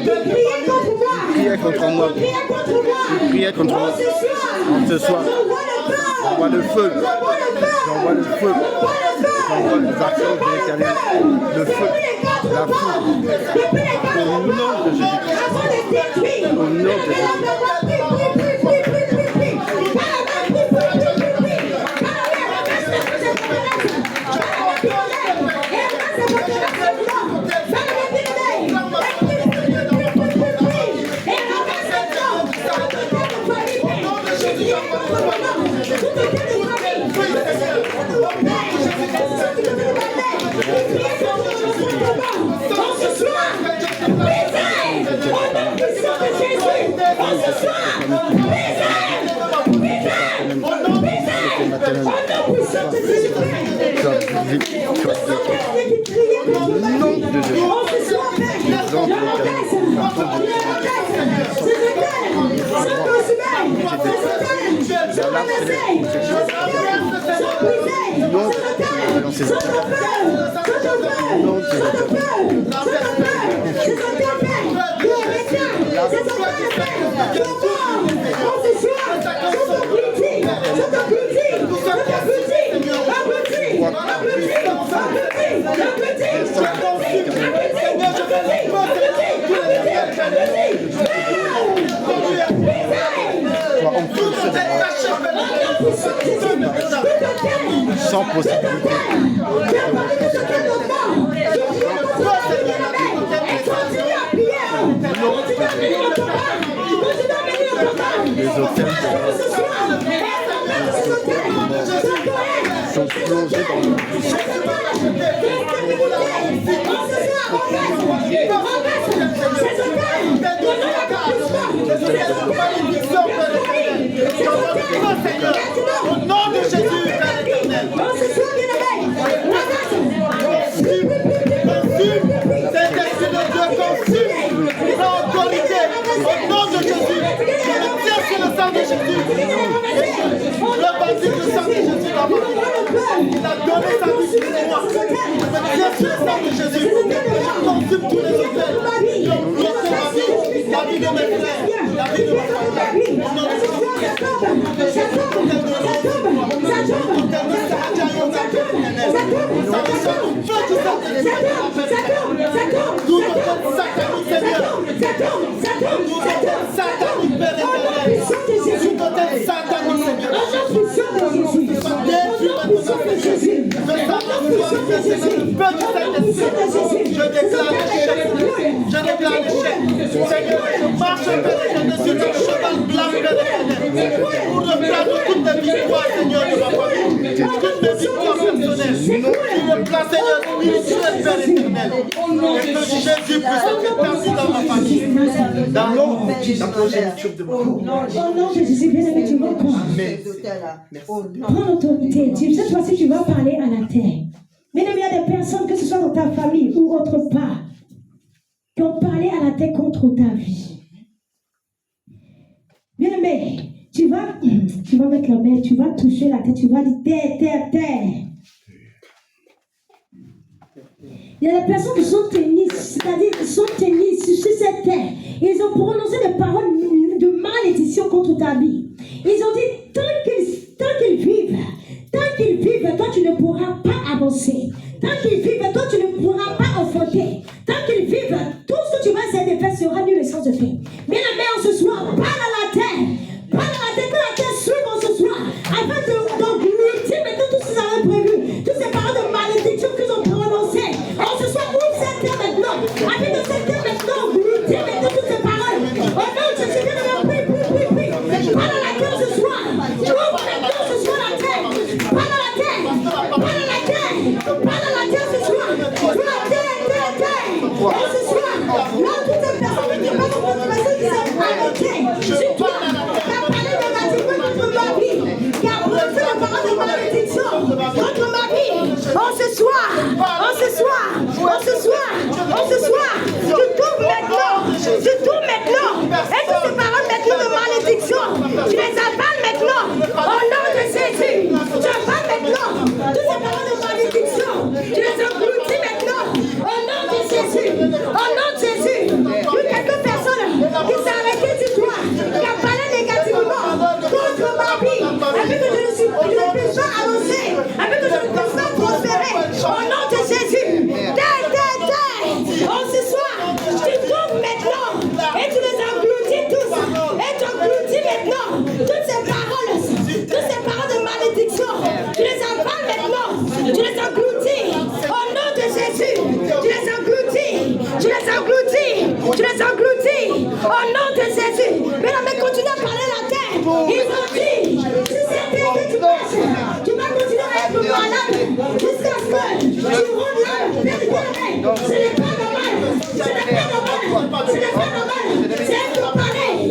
De crier contre moi. Criez contre moi. Criez contre moi. En ce soir. J'envoie le feu. J'envoie le feu. J'envoie les actions de l'Éternel. Le feu. La foudre. Au nom de Jésus. Au nom de Jésus. Sans possibilité. Les hôtels sont plongés dans le au nom de Jésus, au nom de Jésus, je tiens sur le sang de Jésus. Le baptême du sang de Jésus dans ma vie. Il a donné sa vie pour moi. Je tiens sur le sang de Jésus. Je consume tous les hôtels. Je bloque ma vie, la vie de mes frères, la vie de ma famille. Au nom de Jésus. Je déclare l'échec. Seigneur, je marche sur le cheval blanc pour reprendre toutes les victoires, Seigneur, de ma famille. Toutes mes victoires personnelles. Sur le plan, Seigneur, spirituel, Père éternel. Et que Jésus puisse être établi dans ma famille. Dans l'eau, la progéniture de mon Au nom de Jésus, bien-aimé, tu vas prendre l'autorité. Cette fois-ci, tu vas parler à la terre. Bien-aimé, il y a des personnes, que ce soit dans ta famille ou autre part, qui ont parlé à la terre contre ta vie. Bien-aimé, tu vas mettre la main, tu vas toucher la terre, tu vas dire terre, terre, terre. Il y a des personnes qui sont tenues, c'est-à-dire qui sont tenues sur cette terre. Ils ont prononcé des paroles de malédiction contre ta vie. Ils ont dit, tant qu'ils vivent, toi tu ne pourras pas avancer. Tant qu'ils vivent, toi tu ne pourras pas enfanter. Tant qu'ils vivent, tout ce que tu vas essayer de faire sera nul et sans effet. Mais la mère, ce soir, parle à la terre. Parle à la terre, que la terre s'ouvre ce soir. Afin d'engloutir maintenant tout ce qu'ils avaient prévu. Toutes ces paroles de malédiction qu'ils ont prononcées. Alors ce soir, ouvre cette terre maintenant. Afin de cette terre maintenant, engloutir maintenant toutes ces paroles. Au nom de Jésus, prie. Parle à la terre ce soir. Ouvre maintenant ce soir la terre. Parle à la terre. Parle à la terre. Parle à la terre ce soir. Terre. Et ce soir, là, toutes ces personnes qui parlent contre ma vie, qui sont arrêtées. Sur toi, qui a parlé négativement contre ma vie, qui a prononcé la parole de malédiction contre ma vie. Ce soir, tu tombes maintenant. Et toutes ces paroles maintenant de malédiction, tu les avales maintenant. Au nom de Jésus, tu avales maintenant. Toutes ces paroles de malédiction, tu les engloutis maintenant. Au nom de Jésus, au nom de Jésus. Il y a quelques personnes qui s'est arrêtées sur toi, qui a parlé négativement contre ma vie, afin que je ne puisse pas avancer, afin que je ne puisse pas prospérer. Au nom de Jésus, ce soir, tu tombes maintenant et tu les engloutis tous. Et tu engloutis maintenant toutes ces paroles de malédiction. Tu les avales maintenant, tu les engloutis. Au nom de Jésus, tu les engloutis. Au nom de Jésus. Mais continue à parler la terre. Ils ont dit, si c'est terre que tu marches, tu vas continuer à être malade jusqu'à ce que tu rentres là. Ce n'est pas normal. C'est un peu pareil.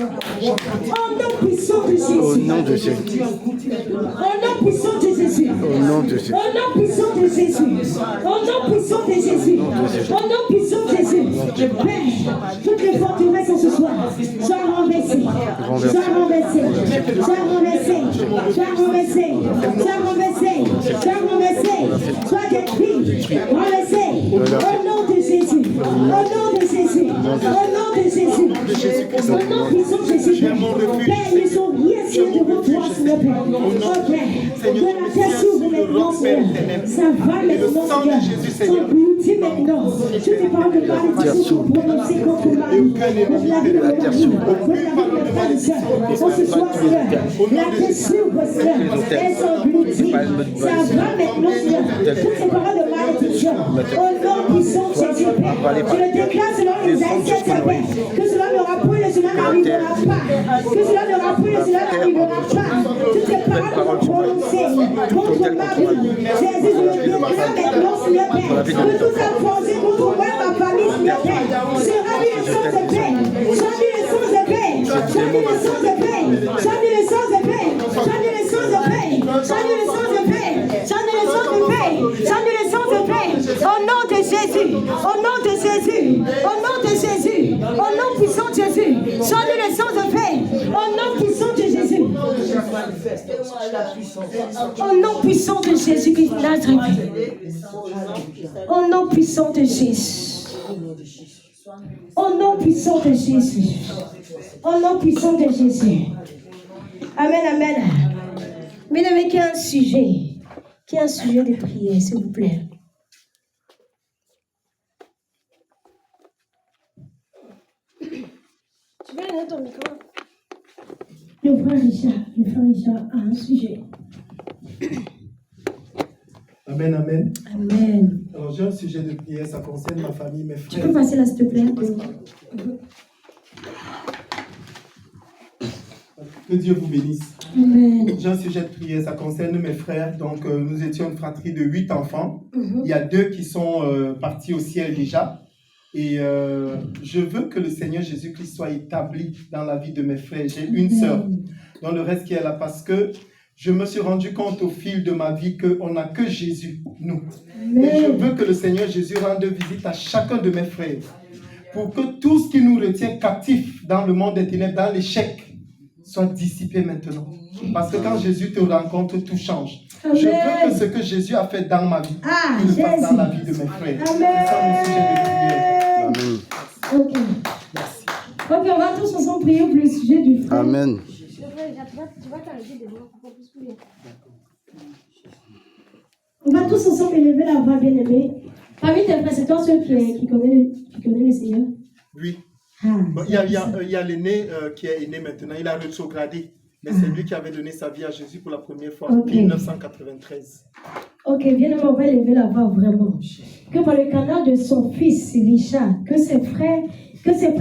Au nom puissant de Jésus. Au nom de Jésus. Au nom puissant de Jésus. Au nom de Jésus. Au nom puissant de Jésus. Au nom puissant de Jésus. Au nom puissant de Jésus. Père, toutes les forteresses ce soir soient renversées. Soient renversées. Soient renversées. Soient renversées. Soient renversées. Soient renversées. Soient détruites. Renversées. Au nom de Jésus. Au nom de Jésus. Au nom de Jésus. Au nom puissant de Jésus. Père, ils sont bien sûrs de votre voix, Seigneur Père. Oh Père, que la terre s'ouvre maintenant, Seigneur. Ça va maintenant, Seigneur. S'engloutir maintenant. Toutes les paroles de malédiction sont prononcées contre Marie. Contre la vie de Marie. Contre la vie de frères et sœurs. On se soit, Seigneur. La terre s'ouvre, Seigneur. Elle s'engloutit. Ça va maintenant, Seigneur. Toutes ces paroles de malédiction. Au nom puissant de Jésus, Père. Je le déclare selon les Haïtiens, Père. Que cela n'aura point, cela n'arrivera pas. Que cela n'aura point, cela n'arrivera pas. Toutes ces paroles sont prononcées contre Marie. Jésus, je le déclare maintenant, Seigneur Père. Que tout a forcé contre moi et ma famille, Seigneur Père. Sera mis le sang de paix. Sois mis le sang de paix. Sois mis le sang de paix. Sois mis le sang de paix. Sois mis le sang de paix. Sois mis le sang de paix. Sois mis le sang de paix. Sois mis le sang de paix. Au nom de Jésus. Au nom de Jésus. Au nom de Jésus. Au nom puissant de Jésus. Sois mis le sang de paix. Au nom puissant de Jésus. Au nom puissant de Jésus-Christ Nazareth. Au nom puissant de Jésus. Au nom puissant de Jésus. Au nom puissant de Jésus. Amen, amen. Mesdames, qui a un sujet de prière, s'il vous plaît. Tu veux donner ton micro? Le frère Richard a un sujet. Amen, amen. Amen. Alors j'ai un sujet de prière, ça concerne ma famille, mes frères. Tu peux passer là, s'il te plaît? Que Dieu vous bénisse. Amen. J'ai un sujet de prière, ça concerne mes frères. Donc nous étions une fratrie de 8 enfants. Il y a 2 qui sont partis au ciel déjà. Et je veux que le Seigneur Jésus-Christ soit établi dans la vie de mes frères. J'ai une sœur, dans le reste qui est là, parce que je me suis rendu compte au fil de ma vie qu'on n'a que Jésus, nous. Amen. Et je veux que le Seigneur Jésus rende visite à chacun de mes frères, pour que tout ce qui nous retient captifs dans le monde des ténèbres, dans l'échec, soit dissipé maintenant. Parce que quand Jésus te rencontre, tout change. Amen. Je veux que ce que Jésus a fait dans ma vie, il le fasse dans la vie de mes frères. Amen. C'est ça mon sujet de prière. Amen. Ok. Merci. Ok, on va tous ensemble prier pour le sujet du frère. Amen. On va tous ensemble élever la voix, bien-aimée. Parmi tes frères, c'est toi seul qui connaît le Seigneur? Oui. Bon, il y a l'aîné qui est aîné maintenant, il a rétrogradé. Mais c'est lui qui avait donné sa vie à Jésus pour la première fois en 1993. Ok, bien-aimé, on va élever la voix vraiment. Que par le canal de son fils Richard, que ses frères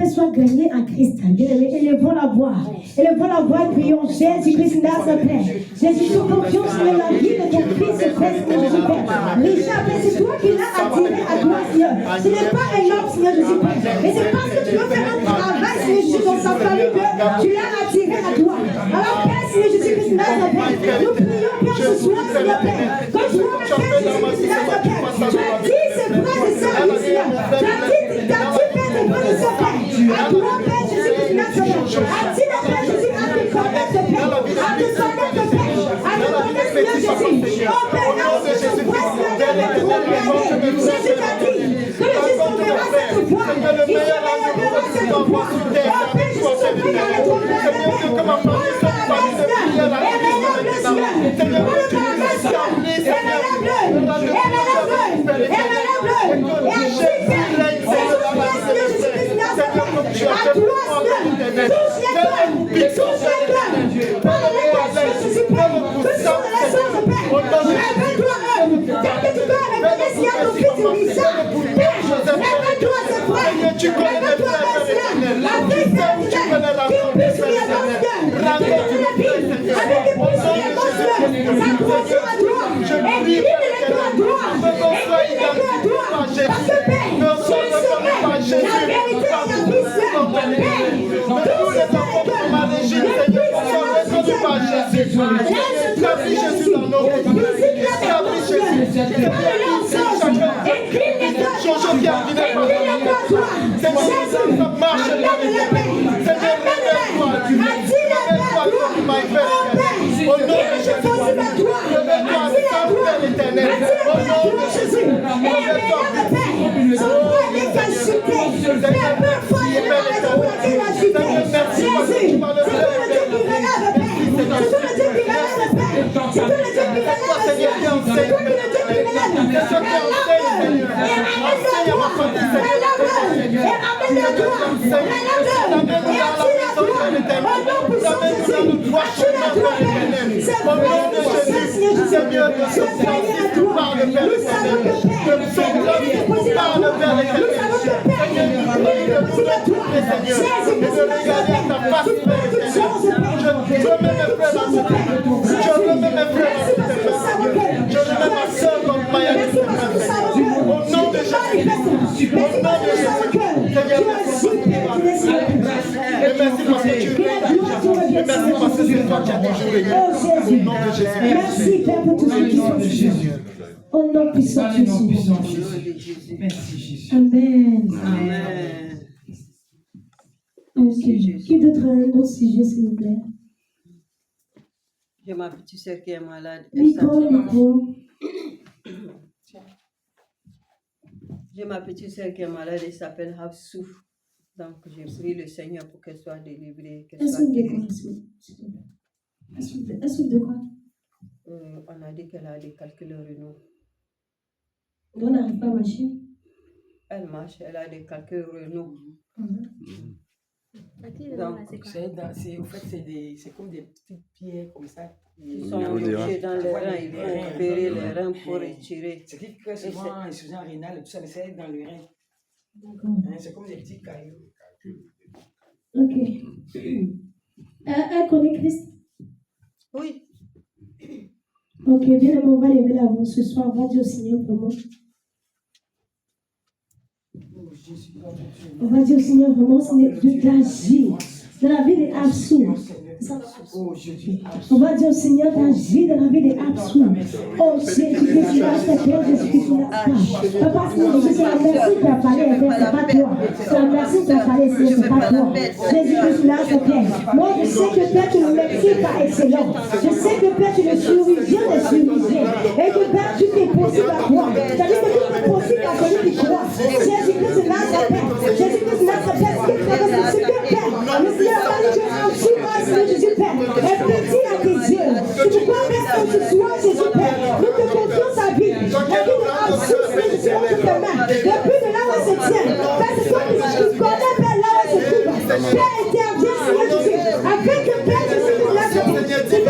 soient gagnés à Christ. Bien-aimé, élevons la voix. Élevons la voix et prions Jésus-Christ Nazareth. Jésus, nous confions sur la vie de ton fils, Jésus Père. Richard, c'est toi qui l'as attiré à toi, Seigneur. Ce n'est pas un homme, Seigneur Jésus Père. Mais c'est parce que tu veux faire un travail, Seigneur Jésus, dans sa famille que tu l'as attiré à toi. Alors, Père, Seigneur Jésus-Christ Nazareth, nous prions, Père, ce soir, Seigneur Père. Quand tu vois, Père, Jésus-Christ Nazareth, tu as dit ses frères et sœurs, Seigneur. Tu as dit, Père, tes frères et sœurs. À toi, Père Jésus-Christ Nazareth. Attire, Père Jésus, à te connaître, Père. À te connaître, Père. À te connaître, Seigneur Jésus. Oh, Père, là où je presse la terre de trop blindée. Jésus t'a dit que le juste tombera cette voie. Il se relèvera cette voie. Oh, Père, je suis pris dans les trop blindés, Père. Oh, le paradis, Seigneur. Élève-le, Seigneur. Oh, le paradis, Seigneur. Élève-le. Élève-le. Élève-le. Et agis, Père. C'est tout, Père, Seigneur Jésus-Christ Nazareth. À toi, Seigneur. Touche les cœurs. Touche les cœurs. Parle-les, Père Jésus, Père. Que ce soit les choses, Père. Révèle-toi eux. Tel que tu dois révéler, Seigneur, ton fils Richard. Père, révèle-toi ses frères. Révèle-toi, Père, Seigneur. La vie, Père, qui puisse lui annoncer. Avec des puissances et émotions. S'accrocher à toi. Et livre-les-toi à toi. Et livre-les-toi à toi. Parce que, Père, tu es sauvé. La vérité et la vie, Père. Tous ces frères et Établis Jésus dans nos vies. Établis Jésus. Jojo qui a mis Seigneur, marche dans les Seigneur, révèle-toi, my Père. Au nom de Jésus, révèle-toi, Saint-Père l'éternel. Au nom de Jésus, révèle-toi, Merci Père pour tout ce qui sont Jésus. Au nom puissant de Jésus. Merci Jésus. Amen. Amen. Ok. Qui d'autre a un autre sujet, s'il vous plaît? J'ai ma petite soeur qui est malade. Micro. J'ai ma petite soeur qui est malade, elle s'appelle Hafsou. Donc, j'ai prié le Seigneur pour qu'elle soit délivrée. Elle souffre de quoi? Elle souffre de quoi? On a dit qu'elle a des calculs rénaux. On n'arrive pas à marcher. Elle marche, elle a des calculs rénaux. C'est comme des petites pierres comme ça. Ils sont logés dans les reins, il faut opérer les reins pour retirer. C'est qui fait souvent insuffisance rénale et tout ça, mais c'est dans le rein. C'est comme des petits cailloux. Ok. Elle connaît Christ? Oui. Ok, bien, on va lever la voix ce soir. On va dire au Seigneur vraiment. On va dire au Seigneur vraiment, Seigneur, d'agir dans la vie des Hafsou. On va dire au Seigneur d'agir dans la vie des Hafsou. Oh Jésus-Christ, tu as fait Père Jésus-Christ, tu l'as fait. Papa, Seigneur, c'est la merci qui a parlé, c'est pas toi. C'est la merci qui a parlé, c'est pas toi. Jésus-Christ, tu l'as fait Père. Moi, je sais que Père, tu le maîtrises par excellence. Je sais que Père, tu le chirurgien des chirurgiens. Et que Père, tu t'es possible à toi. C'est-à-dire que tout est possible à celui qui croit. Jésus-Christ, là, c'est Père. Jésus-Christ, là, c'est Père. Ce qui traverse, c'est que Père. Le Seigneur a dit que Jésus, Père, est petit à tes yeux. Tu peux pas mettre que tu sois Jésus, Père. Nous te confions sa vie. La vie de Hafsou, c'est Jésus, entre tes mains. Depuis de là où elle se tient. Père, c'est toi qui connais, Père, là où elle se trouve. Père, interviens, Seigneur Jésus. Afin que Père Jésus nous lâche. Tu peux mettre tes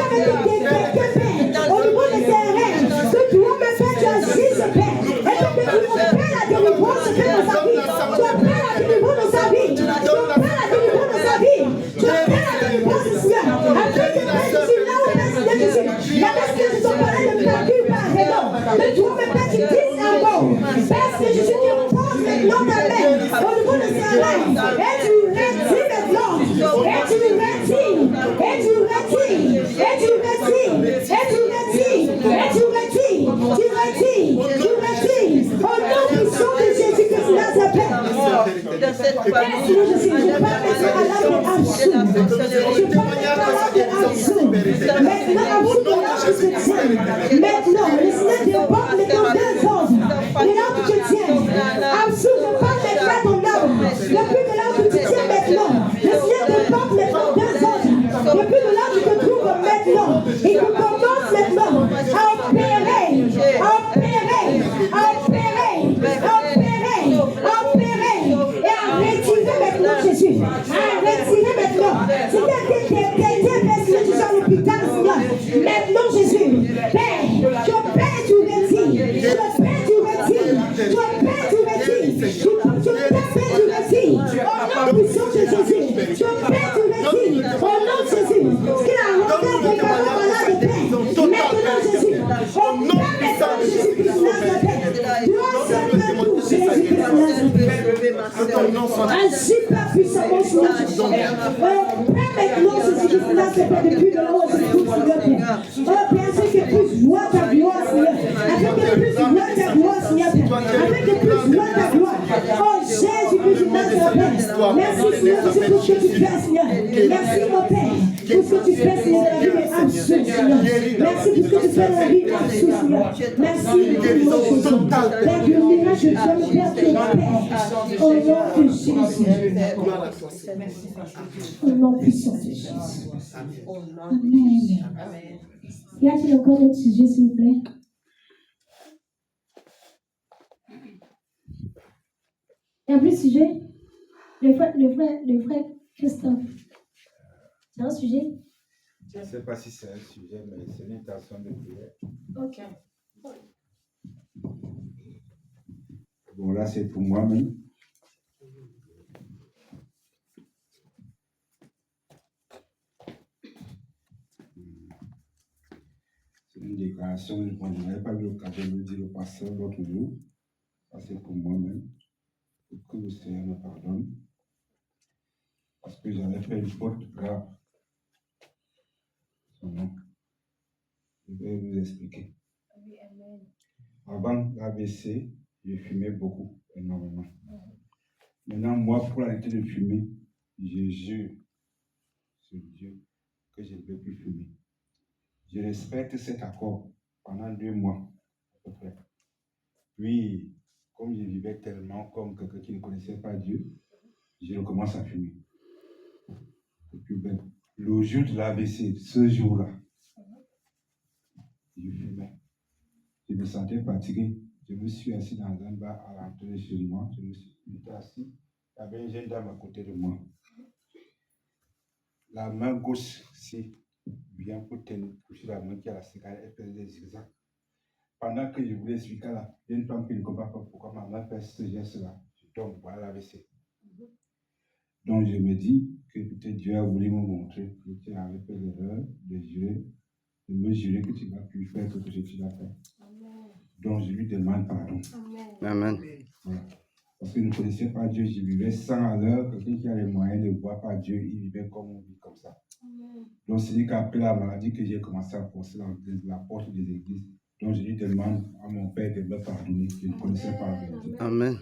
Père, au niveau de ses rêves. Que toi, mon Père, tu agisses, Père. Et que tu opères la délivrance, Père, dans sa vie. Tu opères la délivrance dans sa vie. Tu opères la délivrance dans sa vie. Tu opères la délivrance, Seigneur. Afin que Père Jésus, là où Père Jésus, la personne qui sont parlé de calcul par rénom. Que toi, mon Père, tu dises un mot. Parce que Jésus, tu reposes maintenant ta main au niveau de ses rêves. Et tu retires maintenant. Et tu retires. Et tu retires. Et tu retires. Et tu retires. Et tu retires. Tu retires. Tu retires. Au nom puissant de Jésus-Christ, là, ça fait. Dans cette famille, Je parle maintenant à l'âme de Hafsou. Je parle maintenant à l'âme de Hafsou. Maintenant, Hafsou, de là où je te tiens. Maintenant, le Seigneur déborde maintenant deux ordres. De là où tu te tiens. Hafsou, je parle maintenant à ton âme. Depuis de là où tu te tiens maintenant. Le Seigneur déborde maintenant deux ordres. Depuis de là où tu te trouves maintenant. Et tu commences maintenant à opérer. À opérer. À opérer. À opérer. À opérer. Et à retirer maintenant Jésus. À retirer maintenant. C'est que tu es à l'hôpital, Seigneur. Maintenant Jésus. Père, tu opères, tu retires. Tu opères, tu retires. Tu opères, tu retires. Tu opères, tu retires. Au nom puissant de Jésus. Tu opères, tu retires. Au nom de Jésus. Ce qu'il a rendu avec un malade de paix. Maintenant Jésus. Au nom puissant de Jésus-Christ, Toi seul peux tout, Jésus-Christ. Agis par puissamment, Seigneur. Père, maintenant, Jésus-Christ, là, c'est pas depuis le haut, c'est tout ça. Seigneur Père. Oh Père, afin que puisse voir ta gloire, Seigneur. Afin que puisse voir ta gloire, Seigneur Père. Afin que puisse voir ta gloire. Oh Jésus-Christ de Nazareth, Père. Merci Seigneur pour ce que tu fais, Seigneur. Merci mon Père pour ce que tu fais, Seigneur, dans la vie de Absou, Seigneur. Merci pour ce que tu fais dans la vie de Absou, Seigneur. Merci pour mon Jésus. Père, que le miracle de toi, le Père, que le Père. Au nom de Jésus. Au nom puissant de Jésus. Amen. Y a-t-il encore d'autres sujets, s'il vous plaît? Il y a plus de sujets? Le frère Christophe. C'est un sujet? Je ne sais pas si c'est un sujet, mais c'est une intention de prière. Ok. Bon, là, c'est pour moi-même. C'est une déclaration que je n'avais pas eu l'occasion de dire au pasteur l'autre jour. Ça, c'est pour moi-même. Pour que le Seigneur me pardonne. Parce que j'avais fait une faute grave. Son nom. Je vais vous expliquer. Avant l'AVC, je fumais beaucoup, énormément. Maintenant, moi, pour arrêter de fumer, je jure sur Dieu que je ne peux plus fumer. Je respecte cet accord pendant 2 mois, à peu près. Puis, comme je vivais tellement comme quelqu'un qui ne connaissait pas Dieu, je recommence à fumer. Et puis, le jour de l'AVC, ce jour-là, je fumais. Je me sentais fatigué. Je me suis assis dans un bar à l'entrée de chez moi. Je me suis assis. Il y avait une jeune dame à côté de moi. La main gauche, c'est bien pour toucher la main qui a la cigarette, elle faisait des zigzags. Pendant que je voulais expliquer à la jeune femme qui ne comprend pas pourquoi ma main fait ce geste-là, je tombe, voilà l'AVC. Donc je me dis que peut-être Dieu a voulu me montrer que tu avais fait l'erreur de jurer, de me jurer que tu n'as pu faire ce que tu as fait. Donc je lui demande pardon. Amen. Voilà. Parce que je ne connaissais pas Dieu, je vivais 100 à l'heure. Quelqu'un qui a les moyens de ne voir pas Dieu, il vivait comme on vit comme ça. Donc c'est qu'après la maladie que j'ai commencé à forcer dans la porte des églises. Donc je lui demande à mon Père de me pardonner. Je ne connaissais pas Dieu. Amen.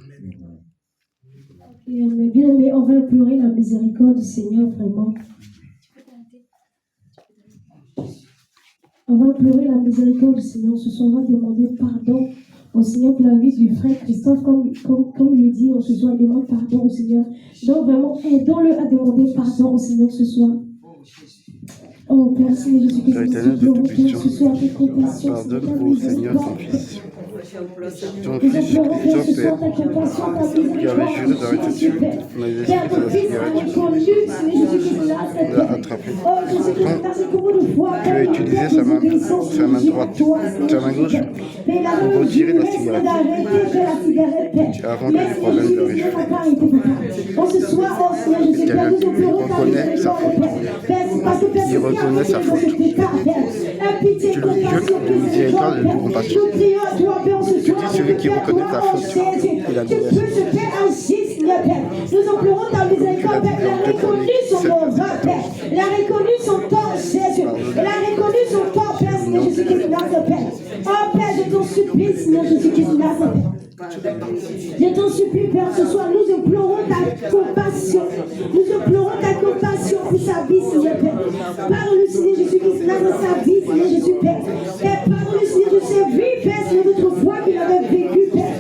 Mais bien aimé, on va implorer la miséricorde du Seigneur, vraiment. On va implorer la miséricorde du Seigneur. Ce soir, on va demander pardon au Seigneur pour la vie du frère Christophe. Comme il dit, ce soir, il demande pardon au Seigneur. Donc vraiment, aidons-le à demander pardon au Seigneur ce soir. Oh Père, Seigneur Jésus-Christ, nous implorons Père ce soir avec compassion. Pardonne au Seigneur ton Fils. Ton Nous Fils implorons Père ce soir Christophe, ta compassion, ta qui avait juré d'arrêter de tuer, miséricorde. mais les Père, esprits de ton la Fils a cigarette reconnu, Seigneur Jésus-Christ, là, cette l'a attrapé. Oh Jésus-Christ, merci beaucoup de fois. Tu as utilisé sa main droite, sa main gauche, pour retirer la cigarette. Avant que les problèmes n'arrivent. Il reconnaît sa faute. Tu lui jeûnes de miséricorde et de compassion. Tu dis celui qui reconnaît ta faute, il a gagné. Nous implorons ta miséricorde, Père. Elle a reconnu son horreur, Père. Elle a reconnu son tort, Jésus. Elle a reconnu son tort, Père, Seigneur Jésus-Christ de Nazareth. Oh Père, je t'en supplie, Seigneur Jésus-Christ de Nazareth. Je t'en supplie, Père, ce soir, nous implorons ta compassion. Nous implorons ta compassion pour sa vie, Seigneur Père. Parle-lui, Seigneur Jésus-Christ, de sa vie, Seigneur Jésus, Père. Et parle-lui, Seigneur, de sa vie, Père, Seigneur, d'autrefois qu'il avait vécu, Père.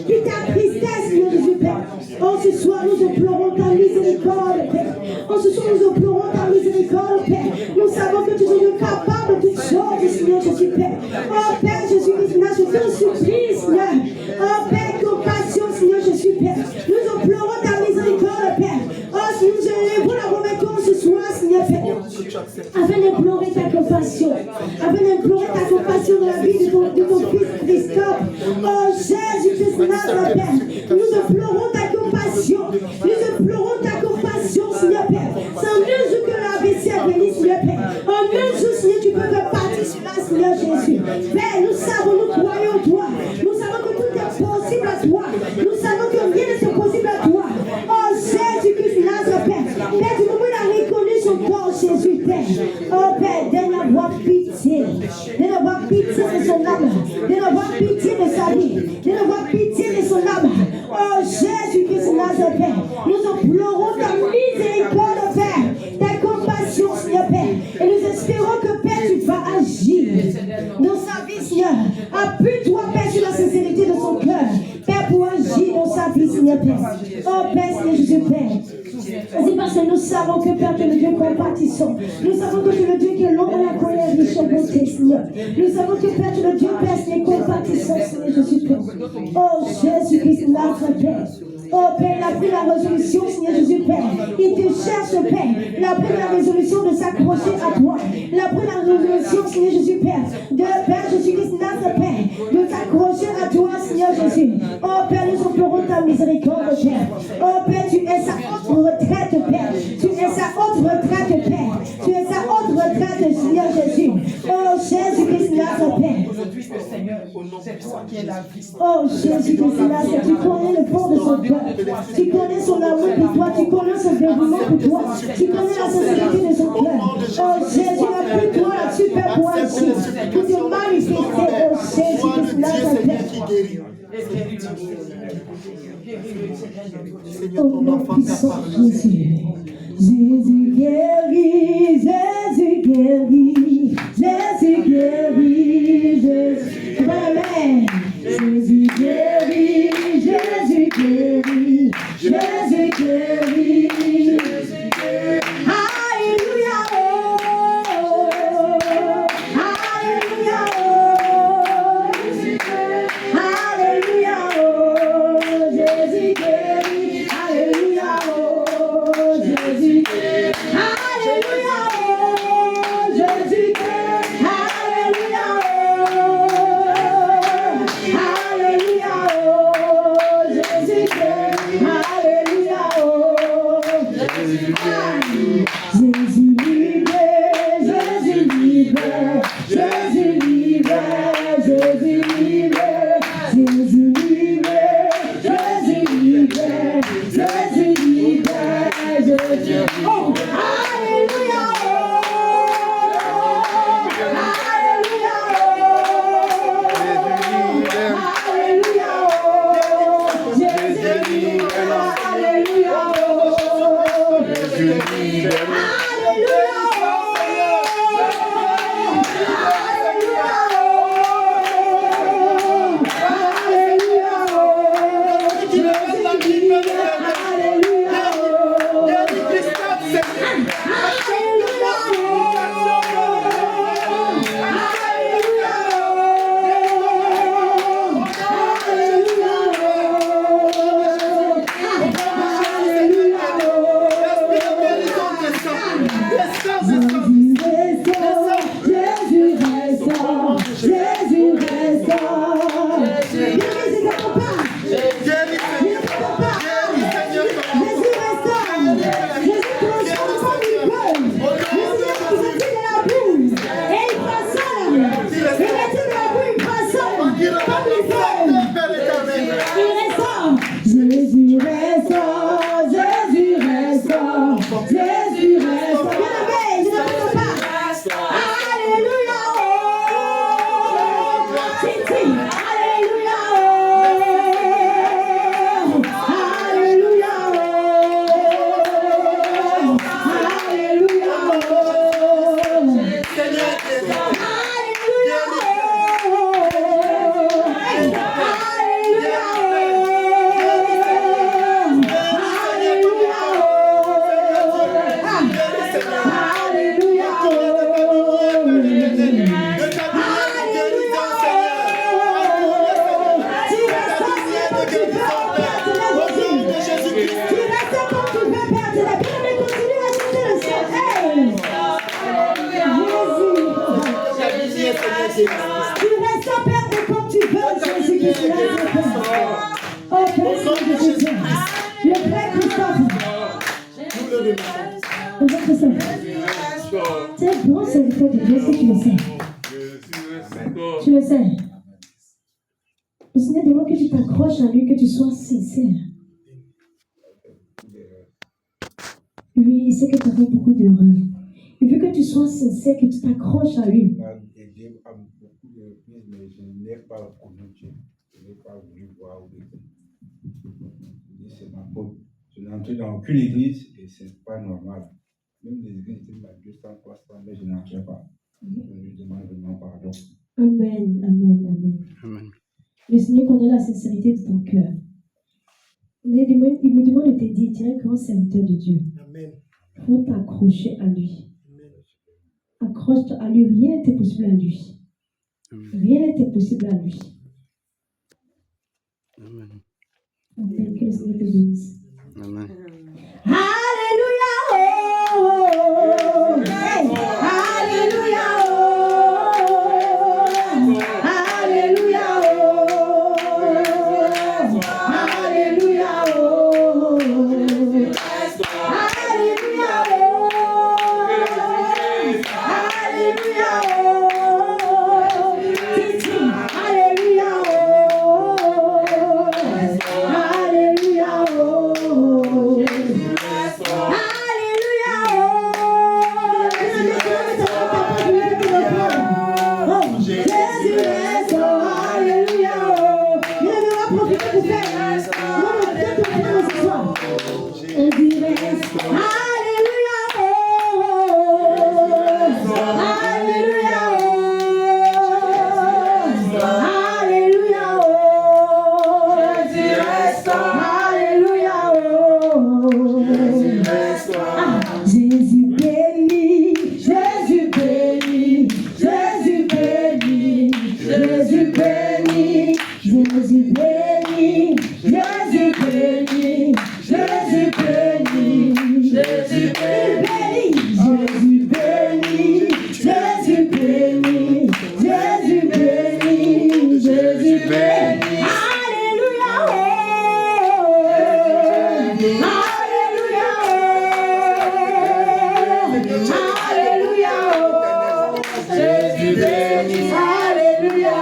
Qui t'attristait, Seigneur Jésus, Père. Oh, ce soir, nous implorons ta miséricorde, Père. Oh, ce soir, nous implorons ta miséricorde, Père. Nous savons que tu es capable de toutes choses, Seigneur Jésus, Père. Oh, Père Jésus-Christ, je t'en supplie, Seigneur. Oh, Père, compassion, Seigneur Jésus, Père. Nous implorons ta miséricorde, Père. Oh, si nous élevons la reconnaissance ce soir, Seigneur, Père. Afin d'implorer ta compassion. Afin d'implorer ta compassion dans la vie de ton fils Christophe. Oh, Jésus-Christ, notre Père. Nous implorons ta compassion. Nous implorons ta compassion, Seigneur, Père. C'est en un jour que l'AVC a béni, Seigneur, Père. En un jour, Seigneur, tu peux faire partie sur la, Seigneur Jésus. Père, nous savons, nous croyons en toi. Nous savons que tout est possible à toi. Nous savons que rien n'est possible à toi. Oh, Jésus-Christ, Nazareth, Père. Père, du moment où il a reconnu son corps, Jésus, Père. Oh, Père, donne la voix de n'avoir pitié de son âme, de n'avoir pitié de sa vie, de n'avoir pitié de son âme. Oh Jésus-Christ Nazareth, Père, nous implorons ta miséricorde, Père, ta compassion, Seigneur, Père, et nous espérons que, Père, tu vas agir dans sa vie, Seigneur. Appuie-toi, Père, sur la sincérité de son cœur, Père, pour agir dans sa vie, Seigneur, Père. Oh Père, Seigneur Jésus, Père. C'est parce que nous savons que, Père, tu es le Dieu compatissant. Nous savons que tu es le Dieu qui est long à la colère et riche en bonté, Seigneur. Nous savons que, Père, tu es le Dieu, Père, qui est compatissant, Seigneur Jésus, Père. Oh Jésus-Christ, notre Père. Oh Père, il a pris la résolution, Seigneur Jésus, Père. Il te cherche, Père. Il a pris la résolution de s'accrocher à toi. Il a pris la résolution, Seigneur Jésus, Père, de Père Jésus-Christ, notre Père, de t'accrocher à toi, Seigneur Jésus. Oh Père, nous implorons ta miséricorde, Père. Oh Père, tu es sa haute retraite, Père. Tu es sa haute retraite, Père. Tu es sa haute retraite, Seigneur Jésus. Oh Jésus-Christ, notre Père. Aujourd'hui, le Seigneur, c'est toi qui es la vie. Oh Jésus-Christ, tu connais le fond de son cœur. Tu connais son amour pour toi. Tu connais son dévouement pour toi. Tu connais la sincérité de son cœur. Oh Jésus, appuie-toi là-dessus, Père, pour agir. Pour te manifester. Oh Jésus-Christ, Seigneur, ton enfant t'a parlé. Jésus guérit, Jésus guérit, Jésus guérit, Jésus. Amen. Jésus guérit, Jésus guérit, Jésus guérit. Alléluia, oh, alléluia, oh, alléluia, oh, Jésus guérit, alléluia, oh, Jésus guérit, alléluia, oh, Jésus guérit, alléluia, oh, alléluia, oh, Jésus guérit, alléluia, oh, Jésus libère, Jésus libère, Jésus libère, Jésus libère, Jésus libère, Jésus libère, Jésus libère, Jésus. Oh, alléluia, oh, alléluia, oh, alléluia, oh, Jésus libère, alléluia, oh, Jésus libère, alléluia. Jésus restaure, Jésus restaure, Jésus restaure. Bien aimé, je ne peux pas. Alléluia, oh, Titi, alléluia, oh, alléluia, oh, alléluia, oh, Seigneur, alléluia, Tu restes perdre comme tu veux, Jésus-Christ. Oh, Père, Jésus, le frère Christophe. Le frère Christophe. Tu es un grand serviteur de Dieu, est-ce que tu le sais? Tu le sais. Le Seigneur demande que tu t'accroches à lui, que tu sois sincère. Lui, il sait que tu as fait beaucoup d'erreurs. Il veut que tu sois sincère, que tu t'accroches à lui. prié à beaucoup de reprises, mais je n'ai pas connu Dieu. Je n'ai pas voulu voir où il était. C'est ma faute. Je n'ai entré dans aucune église et ce n'est pas normal. Même les églises étaient à 200, 300, mais je n'entrais pas. Je lui demande vraiment pardon. Amen, amen, amen. Amen. Le Seigneur connaît la sincérité de ton cœur. Il me demande de te dire, tu es un grand serviteur de Dieu. Amen. Il faut t'accrocher à lui. Accroche-toi à lui. Rien n'était possible à lui. Rien n'était possible à lui. Amen. Amen. Que le Seigneur te bénisse. Amen. Alléluia. Oh. Hey. Alléluia. Oh. Alléluia. Oh. Alléluia. Oh. Alléluia. Alléluia. Titi. Alléluia. Alléluia. Jésus reste. Alléluia. Il va profiter pour faire. Jésus reste. Alléluia. Alléluia. Alléluia. Jésus reste. Alléluia. Jésus béni, Jésus béni, Jésus béni, Jésus béni, Jésus béni, Jésus béni, Jésus béni, Jésus béni, Jésus béni, Jésus béni, Jésus béni, Jésus béni. Alléluia. Alléluia. Alléluia. Jésus béni. Alléluia.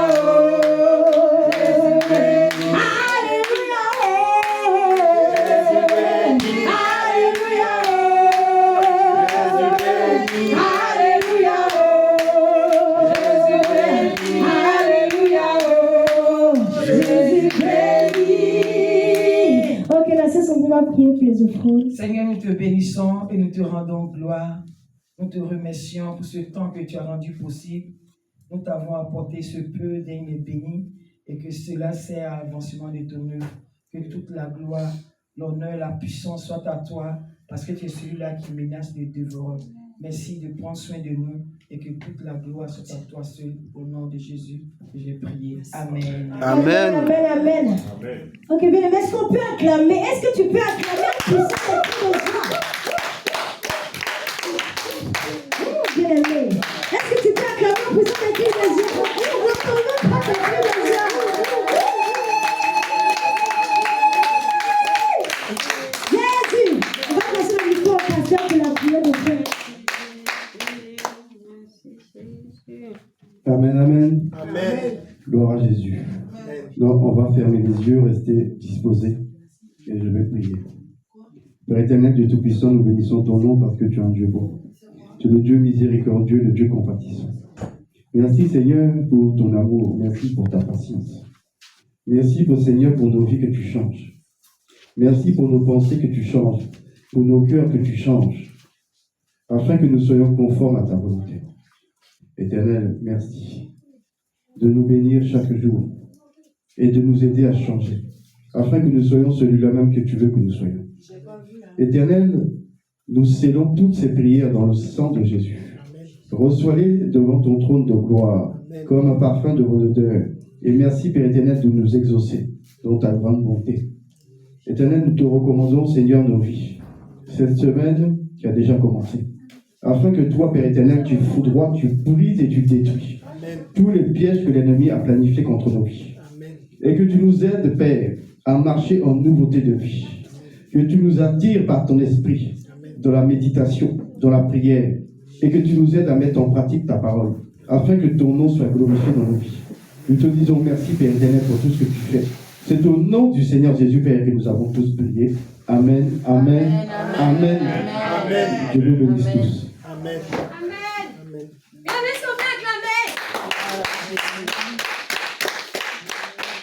Alléluia. Alléluia. Alléluia. Jésus béni. Ok, la sœur, on va prier pour les offrandes. Seigneur, nous te bénissons et nous te rendons gloire. Nous te remercions pour ce temps que tu as rendu possible. Nous t'avons apporté ce peu d'aigle et béni et que cela sert à l'avancement de ton œuvre. Que toute la gloire, l'honneur, la puissance soit à toi parce que tu es celui-là qui menace les dévoreurs. Merci de prendre soin de nous et que toute la gloire soit à toi seul. Au nom de Jésus, j'ai prié. Amen. Amen. Amen, amen. Ok, bien, mais est-ce qu'on peut acclamer? Est-ce que tu peux acclamer en puissant et tout le joie? Bien aimé. Est-ce que tu peux acclamer en puissant et tout les yeux? On ne peut même pas acclamer les yeux. Jésus! On va passer le micro au pasteur pour la prière de frère. Amen, amen. Amen. Gloire à Jésus. Donc, on va fermer les yeux, rester disposés et je vais prier. Père éternel, Dieu Tout-Puissant, nous bénissons ton nom parce que tu es un Dieu beau. Tu es le Dieu miséricordieux, le Dieu compatissant. Merci Seigneur pour ton amour, merci pour ta patience. Merci pour Seigneur pour nos vies que tu changes. Merci pour nos pensées que tu changes, pour nos cœurs que tu changes, afin que nous soyons conformes à ta volonté. Éternel, merci de nous bénir chaque jour et de nous aider à changer, afin que nous soyons celui-là même que tu veux que nous soyons. Éternel, nous scellons toutes ces prières dans le sang de Jésus. Reçois-les devant ton trône de gloire, comme un parfum de vos odeurs. Et merci, Père éternel, de nous exaucer dans ta grande bonté. Éternel, nous te recommandons, Seigneur, nos vies. Cette semaine qui a déjà commencé, afin que toi, Père éternel, tu foudroies, tu brises et tu détruis tous les pièges que l'ennemi a planifiés contre nos vies. Et que tu nous aides, Père, à marcher en nouveauté de vie. Que tu nous attires par ton esprit dans la méditation, dans la prière, et que tu nous aides à mettre en pratique ta parole, afin que ton nom soit glorifié dans nos vies. Nous te disons merci, Père éternel, pour tout ce que tu fais. C'est au nom du Seigneur Jésus, Père, que nous avons tous prié. Amen, amen, amen. Dieu nous bénisse tous. Amen. Amen. Amen. Bien, laisse-nous acclamer. Jésus.